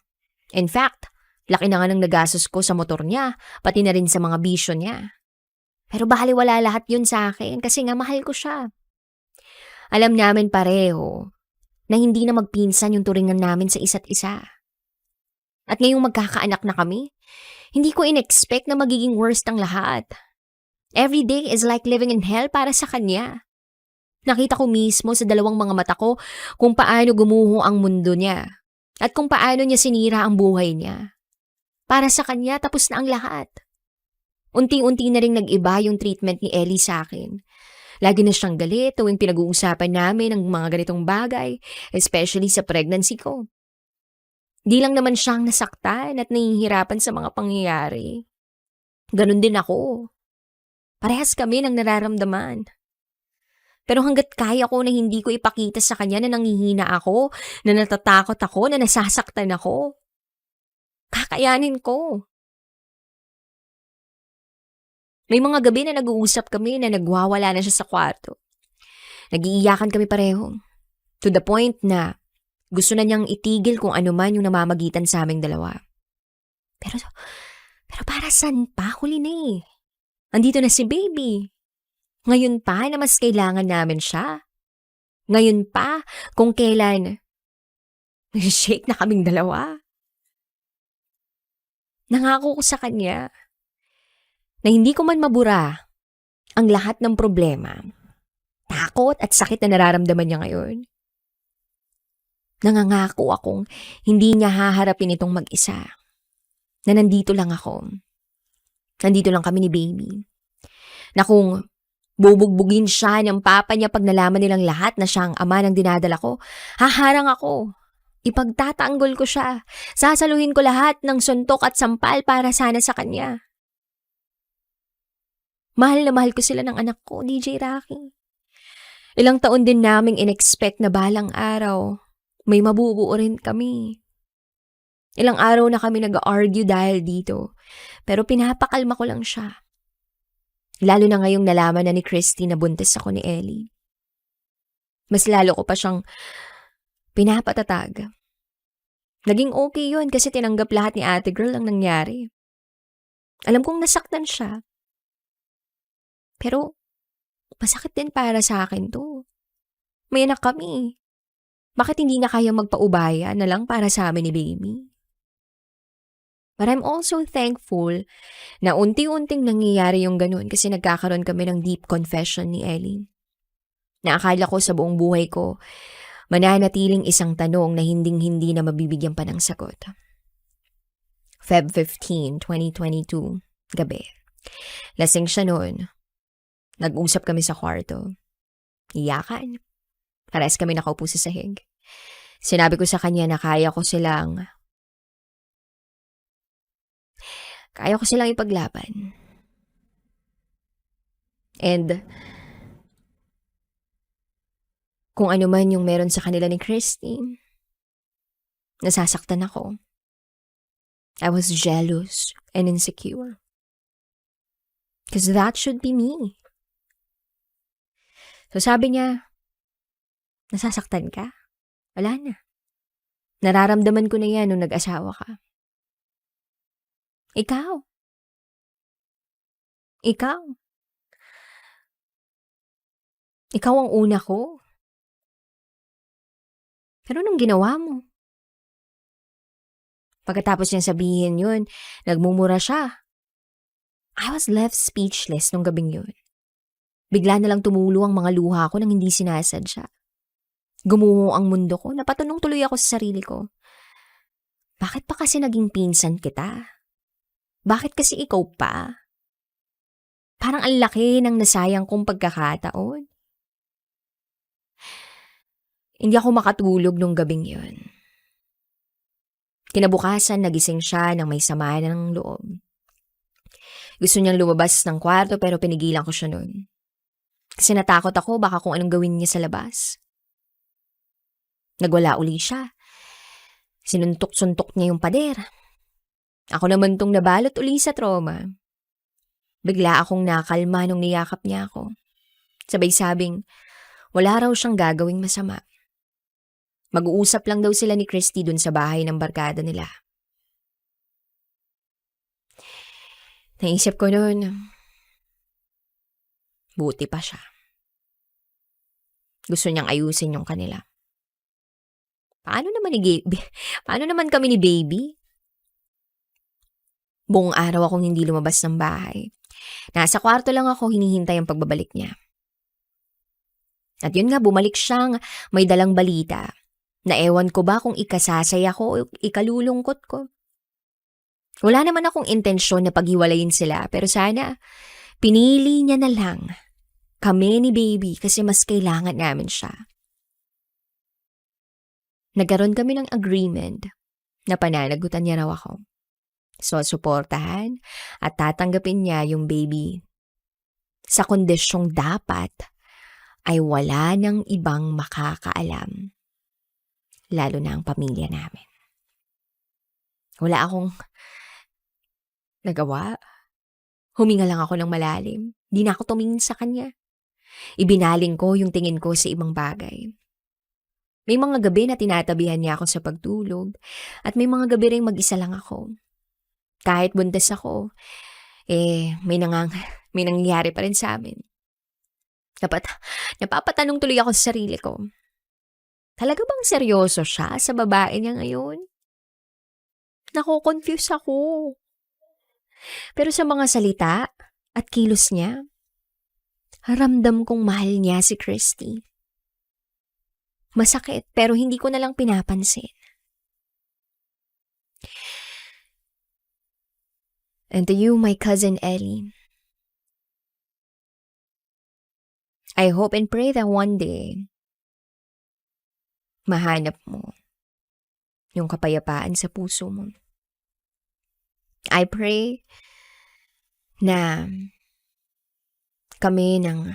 Speaker 1: In fact, laki na nga ng nagastos ko sa motor niya, pati na rin sa mga bisyo niya. Pero baliwala lahat yun sa akin kasi nga mahal ko siya. Alam namin pareho na hindi na magpinsan yung turingan namin sa isa't isa. At ngayong magkakaanak na kami, hindi ko in-expect na magiging worst ang lahat. Every day is like living in hell para sa kanya. Nakita ko mismo sa dalawang mga mata ko kung paano gumuho ang mundo niya at kung paano niya sinira ang buhay niya. Para sa kanya, tapos na ang lahat. Unti-unti na rin nag-iba yung treatment ni Ellie sa akin. Lagi na siyang galit tuwing pinag-uusapan namin ang mga ganitong bagay, especially sa pregnancy ko. Di lang naman siyang nasaktan at nahihirapan sa mga pangyayari. Ganon din ako. Parehas kami ng nararamdaman. Pero hanggat kaya ko na hindi ko ipakita sa kanya na nanghihina ako, na natatakot ako, na nasasaktan ako, kakayanin ko. May mga gabi na nag-uusap kami na nagwawala na siya sa kwarto. Nag-iiyakan kami pareho. To the point na gusto na niyang itigil kung ano man yung namamagitan sa aming dalawa. Pero para saan pa? Huli na eh. Andito na si baby. Ngayon pa na mas kailangan namin siya. Ngayon pa kung kailan shake na kaming dalawa. Nangako ko sa kanya na hindi ko man mabura ang lahat ng problema, takot at sakit na nararamdaman niya ngayon. Nangangako akong hindi niya haharapin itong mag-isa. Na nandito lang ako. Nandito lang kami ni baby. Na kung bubugbugin siya ng papa niya pag nalaman nilang lahat na siya ang ama ng dinadala ko, haharang ako. Ipagtatanggol ko siya. Sasaluhin ko lahat ng suntok at sampal para sana sa kanya. Mahal na mahal ko sila ng anak ko, DJ Rocky. Ilang taon din naming in-expect na balang araw, may mabubuo rin kami. Ilang araw na kami nag-argue dahil dito. Pero pinapakalma ko lang siya. Lalo na ngayong nalaman na ni Christy na buntis ako ni Ellie. Mas lalo ko pa siyang pinapatatag. Naging okay yun kasi tinanggap lahat ni ate girl ang nangyari. Alam kong nasaktan siya. Pero masakit din para sa akin to. May anak kami. Bakit hindi na kaya magpaubaya na lang para sa amin ni baby? But I'm also thankful na unti-unting nangyayari yung ganun kasi nagkakaroon kami ng deep confession ni Ellie. Na akala ko sa buong buhay ko, mananatiling isang tanong na hinding-hindi na mabibigyan pa ng sagot. Feb 15, 2022, gabi. Lasing siya noon. Nag-usap kami sa kwarto. Iyakan. Pares kami nakaupo sa sahig. Sinabi ko sa kanya na kaya ko silang ipaglaban. And kung ano man yung meron sa kanila ni Christy, nasasaktan ako. I was jealous and insecure. Because that should be me. So sabi niya, nasasaktan ka? Wala na. Nararamdaman ko na yan nung nag-asawa ka. Ikaw. Ikaw ang una ko. Pero nung ginawa mo? Pagkatapos niya sabihin yun, nagmumura siya. I was left speechless nung gabing yun. Bigla na lang tumulo ang mga luha ko nang hindi sinasadya. Gumuho ang mundo ko, napatanong tuloy ako sa sarili ko. Bakit pa kasi naging pinsan kita? Bakit kasi ikaw pa? Parang ang laki ng nasayang kong pagkakataon. Hindi ako makatulog nung gabing yun. Kinabukasan, nagising siya nang may sama ng loob. Gusto niyang lumabas ng kwarto pero pinigilan ko siya nun. Kasi natakot ako baka kung anong gawin niya sa labas. Nagwala uli siya. Sinuntok-suntok niya yung pader. Ako naman tong nabalot uli sa trauma. Bigla akong nakalma nung niyakap niya ako. Sabay sabing, wala raw siyang gagawing masama. Mag-uusap lang daw sila ni Christy dun sa bahay ng barkada nila. Naisip ko noon, buti pa siya. Gusto niyang ayusin yung kanila. Paano naman kami ni baby? Buong araw akong hindi lumabas ng bahay. Nasa kwarto lang ako, hinihintay ang pagbabalik niya. At yun nga, bumalik siyang may dalang balita. Na ewan ko ba kung ikasasaya ko o ikalulungkot ko. Wala naman akong intensyon na paghiwalayin sila, pero sana pinili niya na lang kami ni baby kasi mas kailangan namin siya. Nagkaroon kami ng agreement na pananagutan niya raw ako. So, suportahan at tatanggapin niya yung baby sa kondisyong dapat ay wala ng ibang makakaalam. Lalo na ang pamilya namin. Wala akong nagawa. Huminga lang ako ng malalim. Di na ako tumingin sa kanya. Ibinaling ko yung tingin ko sa ibang bagay. May mga gabi na tinatabihan niya ako sa pagtulog at may mga gabi rin mag-isa lang ako. Kahit buntis ako, may nangyayari pa rin sa amin. Napapatanong tuloy ako sa sarili ko. Talaga bang seryoso siya sa babae niya ngayon? Nako-confuse ako. Pero sa mga salita at kilos niya, ramdam kong mahal niya si Christy. Masakit pero hindi ko na lang pinapansin. And to you, my cousin Ellie, I hope and pray that one day, mahanap mo yung kapayapaan sa puso mo. I pray na kami ng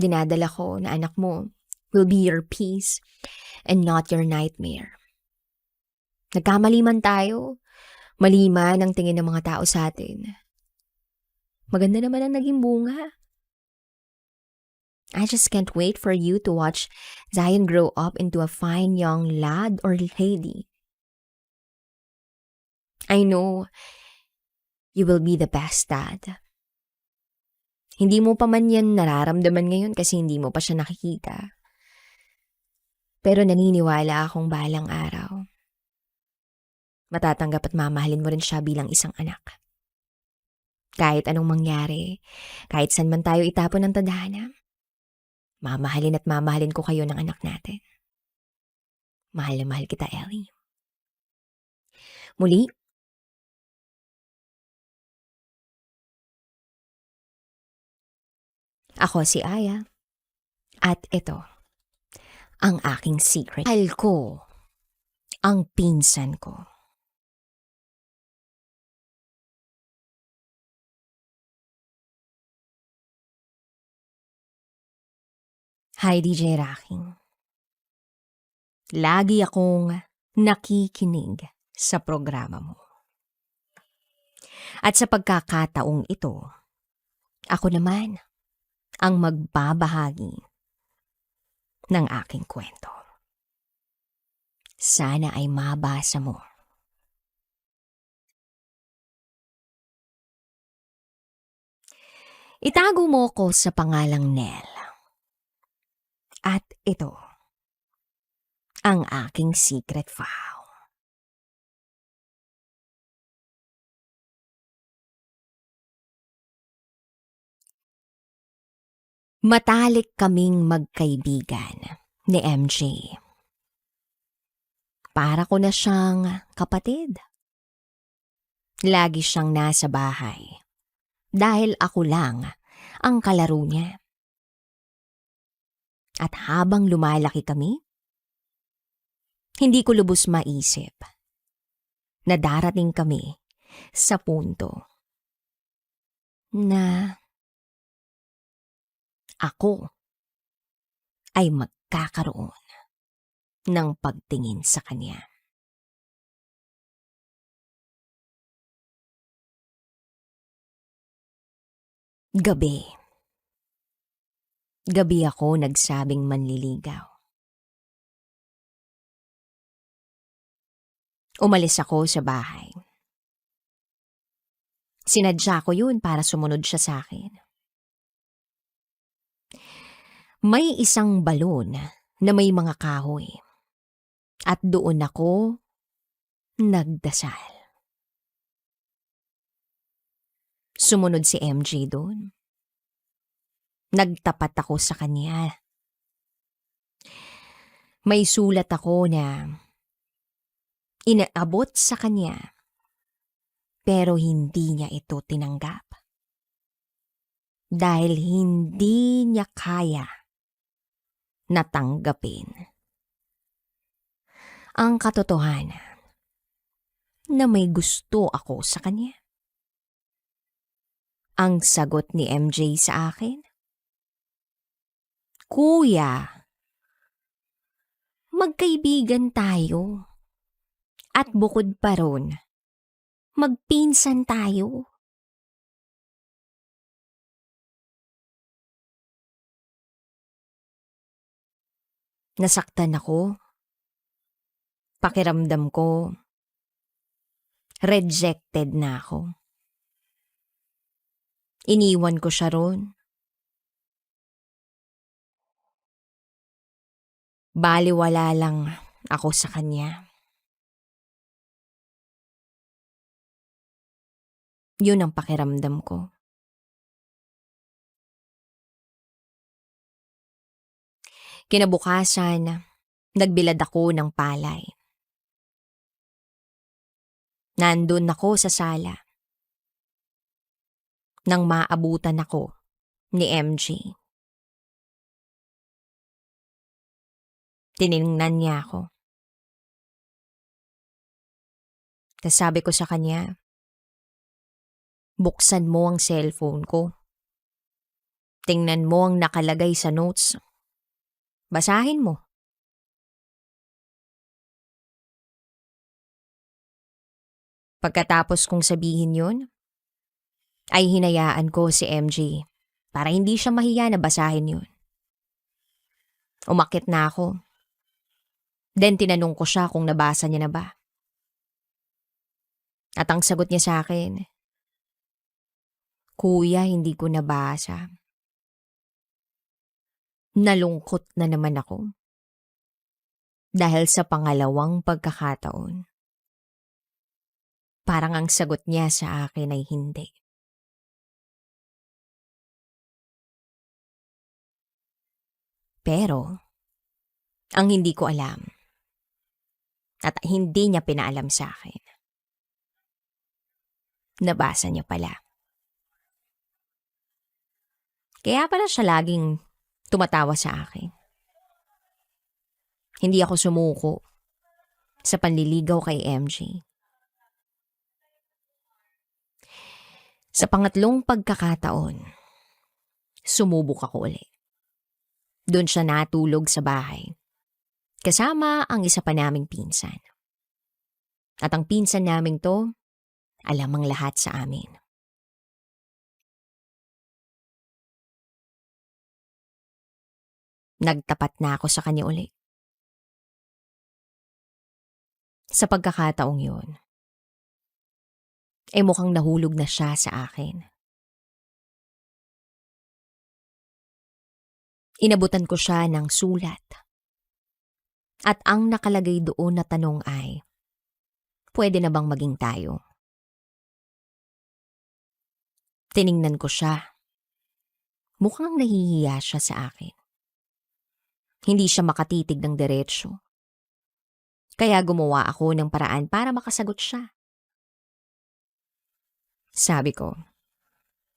Speaker 1: dinadala ko na anak mo will be your peace and not your nightmare. Nagkamali man tayo, Mali man ang tingin ng mga tao sa atin. Maganda naman ang naging bunga. I just can't wait for you to watch Zion grow up into a fine young lad or lady. I know you will be the best dad. Hindi mo pa man yan nararamdaman ngayon kasi hindi mo pa siya nakikita. Pero naniniwala akong balang araw. Matatanggap at mamahalin mo rin siya bilang isang anak. Kahit anong mangyari, kahit saan man tayo itapon ng tadhana, mamahalin at mamahalin ko kayo ng anak natin. Mahal na mahal kita, Ellie. Muli, ako si Aya. At ito, ang aking secret. Mahal ko ang pinsan ko. Hi, DJ Raking. Lagi akong nakikinig sa programa mo. At sa pagkakataong ito, ako naman ang magbabahagi ng aking kwento. Sana ay mabasa mo. Itago mo ko sa pangalang Nell. At ito, ang aking secret file. Matalik kaming magkaibigan ni MJ. Para ko na siyang kapatid. Lagi siyang nasa bahay dahil ako lang ang kalaro niya. At habang lumalaki kami, hindi ko lubos maisip na darating kami sa punto na ako ay magkakaroon ng pagtingin sa kanya. Gabi ako nagsabing manliligaw. Umalis ako sa bahay. Sinadya ko yun para sumunod siya sa akin. May isang balon na may mga kahoy. At doon ako nagdasal. Sumunod si MJ doon. Nagtapat ako sa kanya. May sulat ako na inaabot sa kanya pero hindi niya ito tinanggap. Dahil hindi niya kaya natanggapin ang katotohanan na may gusto ako sa kanya. Ang sagot ni MJ sa akin, Kuya, magkaibigan tayo. At bukod pa ron, magpinsan tayo. Nasaktan ako. Pakiramdam ko, rejected na ako. Iniwan ko siya ron. Baliwala lang ako sa kanya. Yun ang pakiramdam ko. Kinabukasan, nagbilad ako ng palay. Nandun ako sa sala. Nang maabutan ako ni MJ. Tiningnan niya ako. Tapos sabi ko sa kanya, buksan mo ang cellphone ko. Tingnan mo ang nakalagay sa notes. Basahin mo. Pagkatapos kong sabihin yun, ay hinayaan ko si MJ para hindi siya mahiya na basahin yun. Umakit na ako. Then tinanong ko siya kung nabasa niya na ba. At ang sagot niya sa akin, "Kuya, hindi ko nabasa." Nalungkot na naman ako dahil sa pangalawang pagkakataon. Parang ang sagot niya sa akin ay hindi. Pero, ang hindi ko alam at hindi niya pinaalam sa akin, nabasa niya pala. Kaya pala siya laging tumatawa sa akin. Hindi ako sumuko sa panliligaw kay MJ. Sa pangatlong pagkakataon, sumubok ako uli. Doon siya natulog sa bahay. Kasama ang isa pa naming pinsan. At ang pinsan naming to, alam ang lahat sa amin. Nagtapat na ako sa kanya uli. Sa pagkakataong yun, mukhang nahulog na siya sa akin. Inabutan ko siya ng sulat. At ang nakalagay doon na tanong ay, pwede na bang maging tayo? Tiningnan ko siya. Mukhang nahihiya siya sa akin. Hindi siya makatitig ng diretsyo. Kaya gumawa ako ng paraan para makasagot siya. Sabi ko,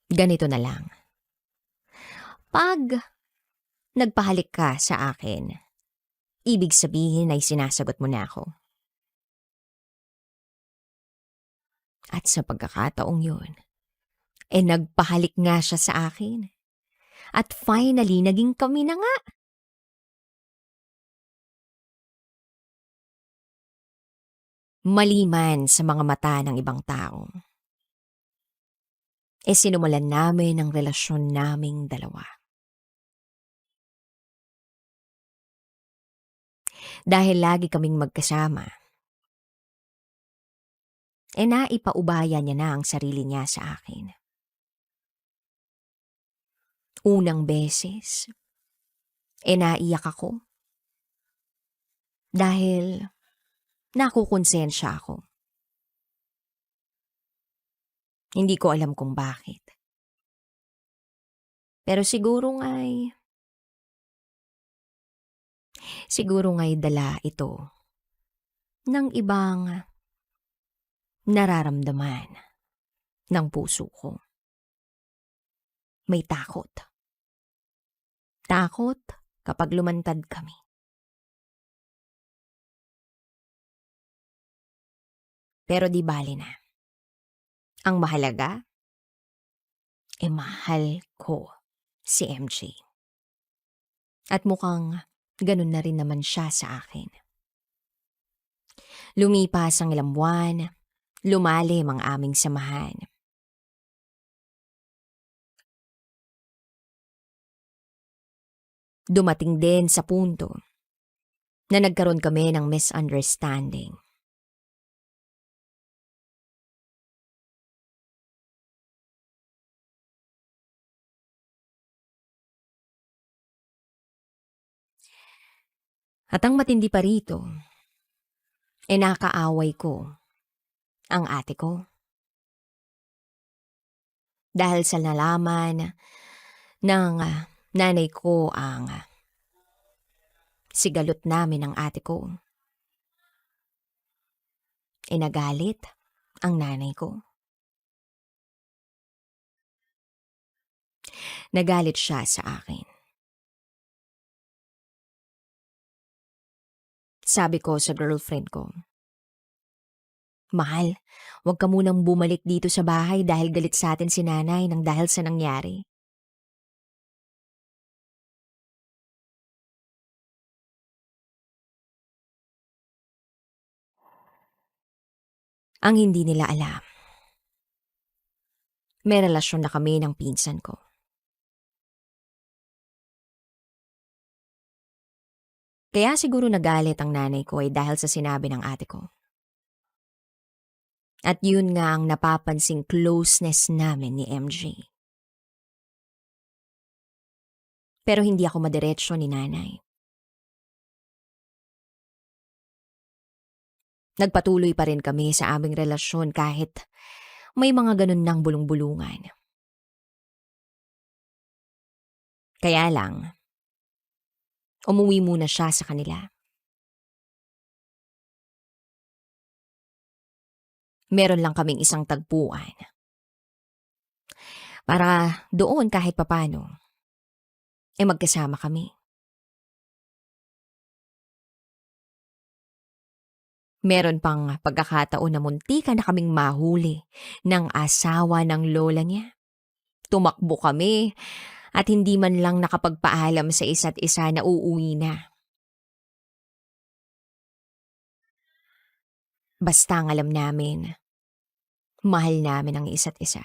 Speaker 1: ganito na lang. Pag nagpahalik ka sa akin, ibig sabihin ay sinasagot mo na ako. At sa pagkakataong yun, nagpahalik nga siya sa akin. At finally, naging kami na nga. Maliman sa mga mata ng ibang tao. Sinimulan namin ang relasyon naming dalawa. Dahil lagi kaming magkasama, naipaubaya niya na ang sarili niya sa akin. Unang beses, naiyak ako. Dahil nakukonsensya ako. Hindi ko alam kung bakit. Pero siguro nga'y dala ito ng ibang nararamdaman ng puso ko. May takot. Takot kapag lumantad kami. Pero di bali na. Ang mahalaga, mahal ko si MJ. At mukhang ganun na rin naman siya sa akin. Lumipas ang ilang buwan, lumalim ang aming samahan. Dumating din sa punto na nagkaroon kami ng misunderstanding. At ang matindi pa rito, nakaaway ko ang ate ko. Dahil sa nalaman ng nanay ko ang sigalot namin ng ate ko. Nagalit ang nanay ko. Nagalit siya sa akin. Sabi ko sa girlfriend ko, "Mahal, huwag ka munang bumalik dito sa bahay dahil galit sa atin si nanay nang dahil sa nangyari." Ang hindi nila alam, may relasyon na kami ng pinsan ko. Kaya siguro nagalit ang nanay ko ay dahil sa sinabi ng ate ko. At yun nga ang napapansing closeness namin ni MJ. Pero hindi ako madiretsyo ni nanay. Nagpatuloy pa rin kami sa aming relasyon kahit may mga ganun ng bulong-bulungan. Kaya lang, umuwi muna siya sa kanila. Meron lang kaming isang tagpuan. Para doon kahit papano, magkasama kami. Meron pang pagkakataon na muntikan na kaming mahuli ng asawa ng lola niya. Tumakbo kami at hindi man lang nakapagpaalam sa isa't isa na uuwi na. Basta ang alam namin, mahal namin ang isa't isa.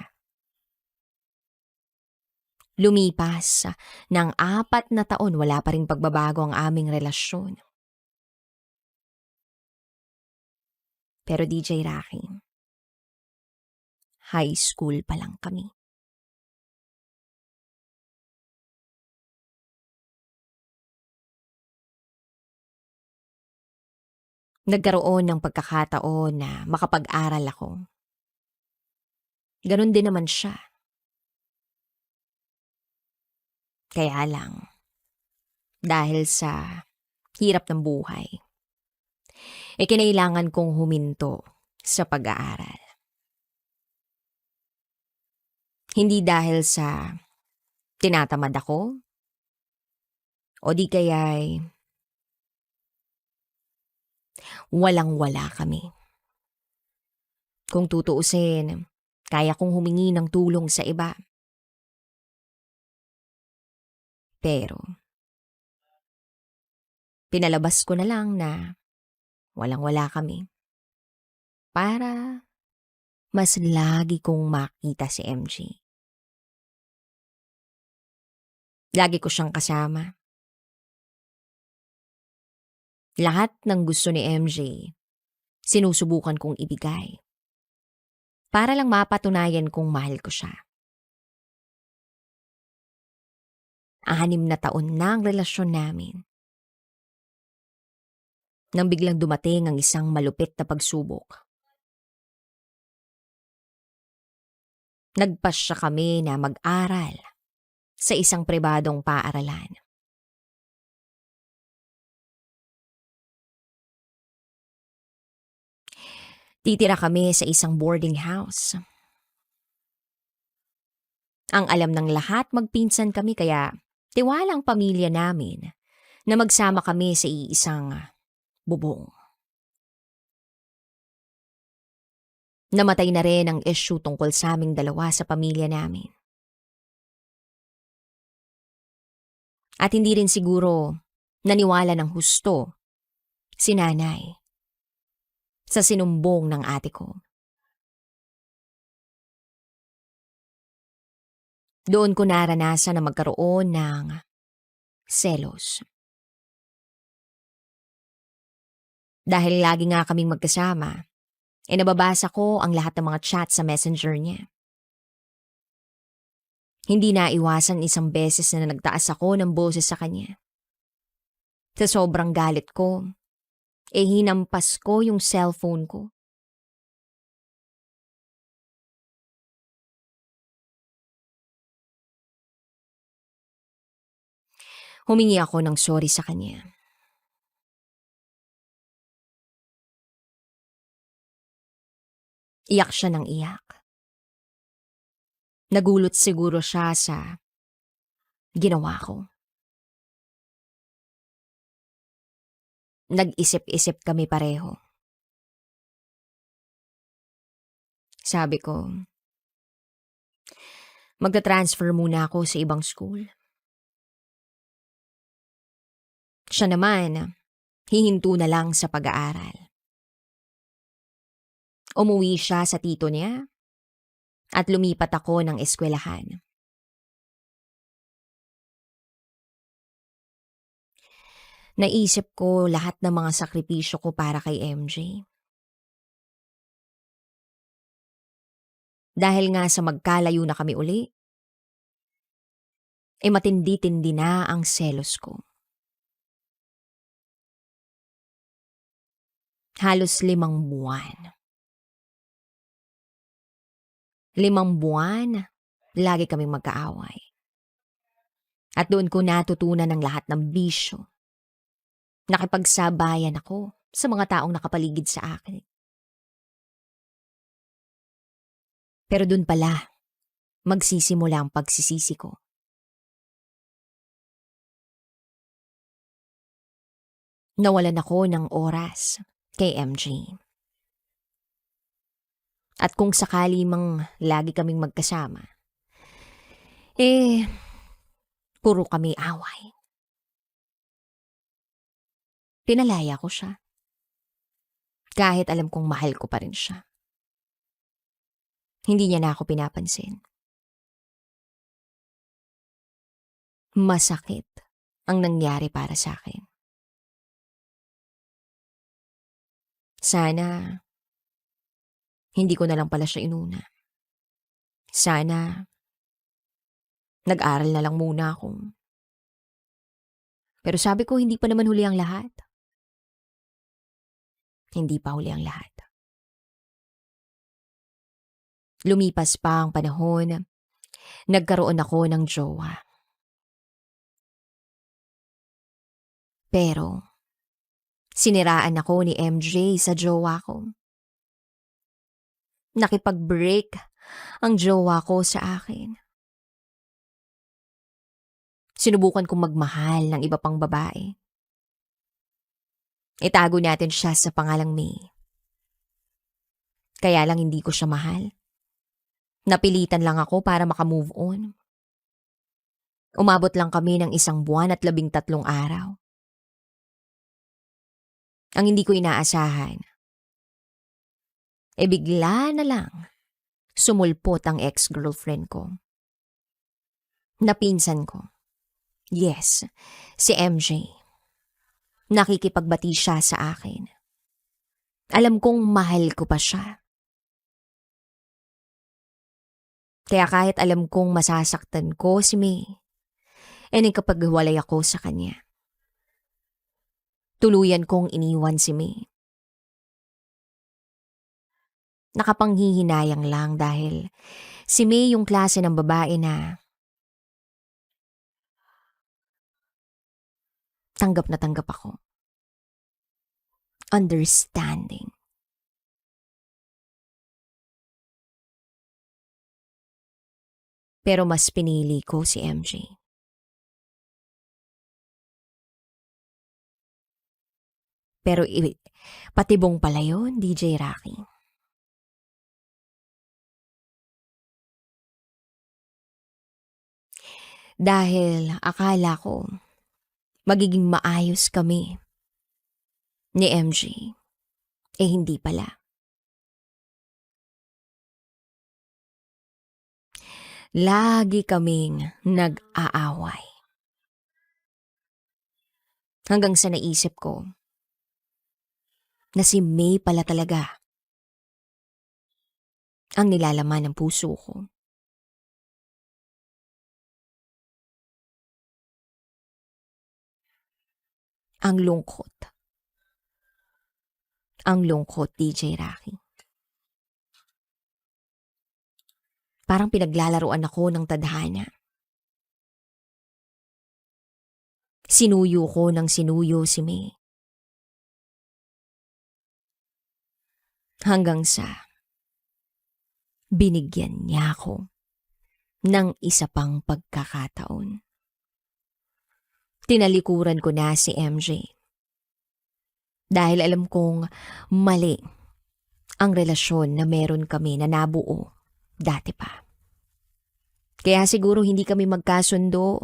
Speaker 1: Lumipas ng 4 na taon, wala pa ring pagbabago ang aming relasyon. Pero DJ Rocky, high school pa lang kami. Nagkaroon ng pagkakataon na makapag-aral ako. Ganon din naman siya. Kaya lang, dahil sa hirap ng buhay, kinailangan kong huminto sa pag-aaral. Hindi dahil sa tinatamad ako, o di kaya'y walang-wala kami. Kung tutuusin, kaya kong humingi ng tulong sa iba. Pero, pinalabas ko na lang na walang-wala kami. Para mas lagi kong makita si MJ. Lagi ko siyang kasama. Lahat ng gusto ni MJ, sinusubukan kong ibigay. Para lang mapatunayan kong mahal ko siya. 6 na taon na ang relasyon namin. Nang biglang dumating ang isang malupit na pagsubok. Nagpasya kami na mag-aral sa isang pribadong paaralan. Titira kami sa isang boarding house. Ang alam ng lahat magpinsan kami kaya tiwalang pamilya namin na magsama kami sa iisang bubong. Namatay na rin ang issue tungkol sa aming dalawa sa pamilya namin. At hindi rin siguro naniwala ng husto si nanay sa sinumbong ng ate ko. Doon ko naranasan na magkaroon ng selos. Dahil lagi nga kaming magkasama, nababasa ko ang lahat ng mga chat sa messenger niya. Hindi naiwasan isang beses na nagtaas ako ng boses sa kanya. Sa sobrang galit ko, hinampas ko yung cellphone ko. Humingi ako ng sorry sa kanya. Iyak siya ng iyak. Nagulot siguro siya sa ginawa ko. Nag-isip-isip kami pareho. Sabi ko, magta-transfer muna ako sa ibang school. Siya naman, hihinto na lang sa pag-aaral. Umuwi siya sa tito niya at lumipat ako ng eskwelahan. Naisip ko lahat ng mga sakripisyo ko para kay MJ. Dahil nga sa magkalayo na kami uli, matindi-tindi na ang selos ko. Halos 5 buwan. 5 buwan, lagi kaming magkaaway. At doon ko natutunan ang lahat ng bisyo. Nakipagsabayan ako sa mga taong nakapaligid sa akin. Pero doon pala, magsisimula ang pagsisisi ko. Nawalan ako ng oras kay MJ. At kung sakali mang lagi kaming magkasama, puro kami away. Pinalaya ko siya. Kahit alam kong mahal ko pa rin siya. Hindi niya na ako pinapansin. Masakit ang nangyari para sa akin. Sana hindi ko na lang pala siya inuna. Sana nag-aral na lang muna ako. Pero sabi ko, hindi pa naman huli ang lahat. Hindi pa huli ang lahat. Lumipas pa ang panahon, nagkaroon ako ng jowa. Pero, siniraan ako ni MJ sa jowa ko. Nakipag-break ang jowa ko sa akin. Sinubukan kong magmahal ng iba pang babae. Itago natin siya sa pangalang May. Kaya lang hindi ko siya mahal. Napilitan lang ako para makamove on. Umabot lang kami ng 1 buwan at 13 araw. Ang hindi ko inaasahan, bigla na lang sumulpot ang ex-girlfriend ko. Napinsan ko. Yes, si MJ. Nakikipagbati siya sa akin. Alam kong mahal ko pa siya. Kaya kahit alam kong masasaktan ko si May, nagkapaghiwalay ako sa kanya. Tuluyan kong iniwan si May. Nakapanghihinayang lang dahil si May yung klase ng babae na tanggap na tanggap ako. Understanding. Pero mas pinili ko si MJ. Pero patibong pala yun, DJ Rocky. Dahil akala ko magiging maayos kami ni MJ. Hindi pala. Lagi kaming nag-aaway. Hanggang sa naisip ko na si May pala talaga ang nilalaman ng puso ko. Ang lungkot. Ang lungkot, DJ Rocky. Parang pinaglalaruan ako ng tadhana. Sinuyo ko ng sinuyo si May. Hanggang sa binigyan niya ako ng isa pang pagkakataon. Tinalikuran ko na si MJ. Dahil alam kong mali ang relasyon na meron kami na nabuo dati pa. Kaya siguro hindi kami magkasundo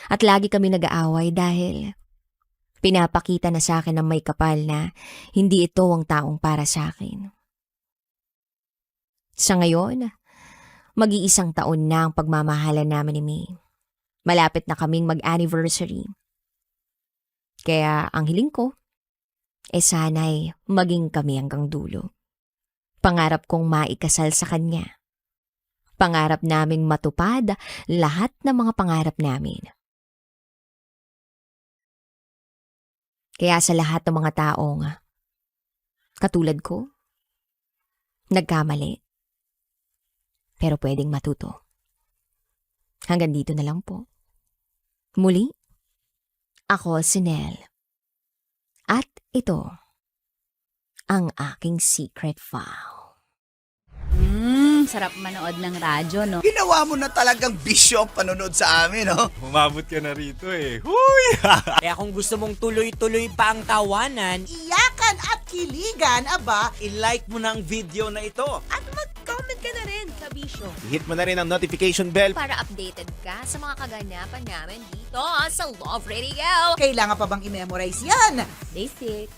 Speaker 1: at lagi kami nag-aaway dahil pinapakita na sa akin ng may kapal na hindi ito ang taong para sa akin. Sa ngayon, mag-iisang taon na ang pagmamahalan namin ni May. Malapit na kaming mag-anniversary. Kaya ang hiling ko, sana'y maging kami hanggang dulo. Pangarap kong maikasal sa kanya. Pangarap naming matupad lahat ng mga pangarap namin. Kaya sa lahat ng mga taong katulad ko, nagkamali, pero pwedeng matuto. Hanggang dito na lang po. Muli, ako si Nell. At ito, ang aking secret file.
Speaker 2: Sarap manood ng radyo, no?
Speaker 3: Ginawa mo na talagang bisyo ang panonood sa amin, no?
Speaker 4: Umabot ka na rito eh. Huy!
Speaker 5: Kaya kung gusto mong tuloy-tuloy pa ang tawanan,
Speaker 6: Iyakan at kiligan, aba,
Speaker 5: i-like mo na ang video na ito.
Speaker 6: at mag-comment ka na rin, kabisyo.
Speaker 4: Hit mo na rin ang notification bell.
Speaker 1: Para updated ka sa mga kaganapan namin dito sa Love Radio.
Speaker 6: Kailangan pa bang i-memorize yan?
Speaker 1: Basic.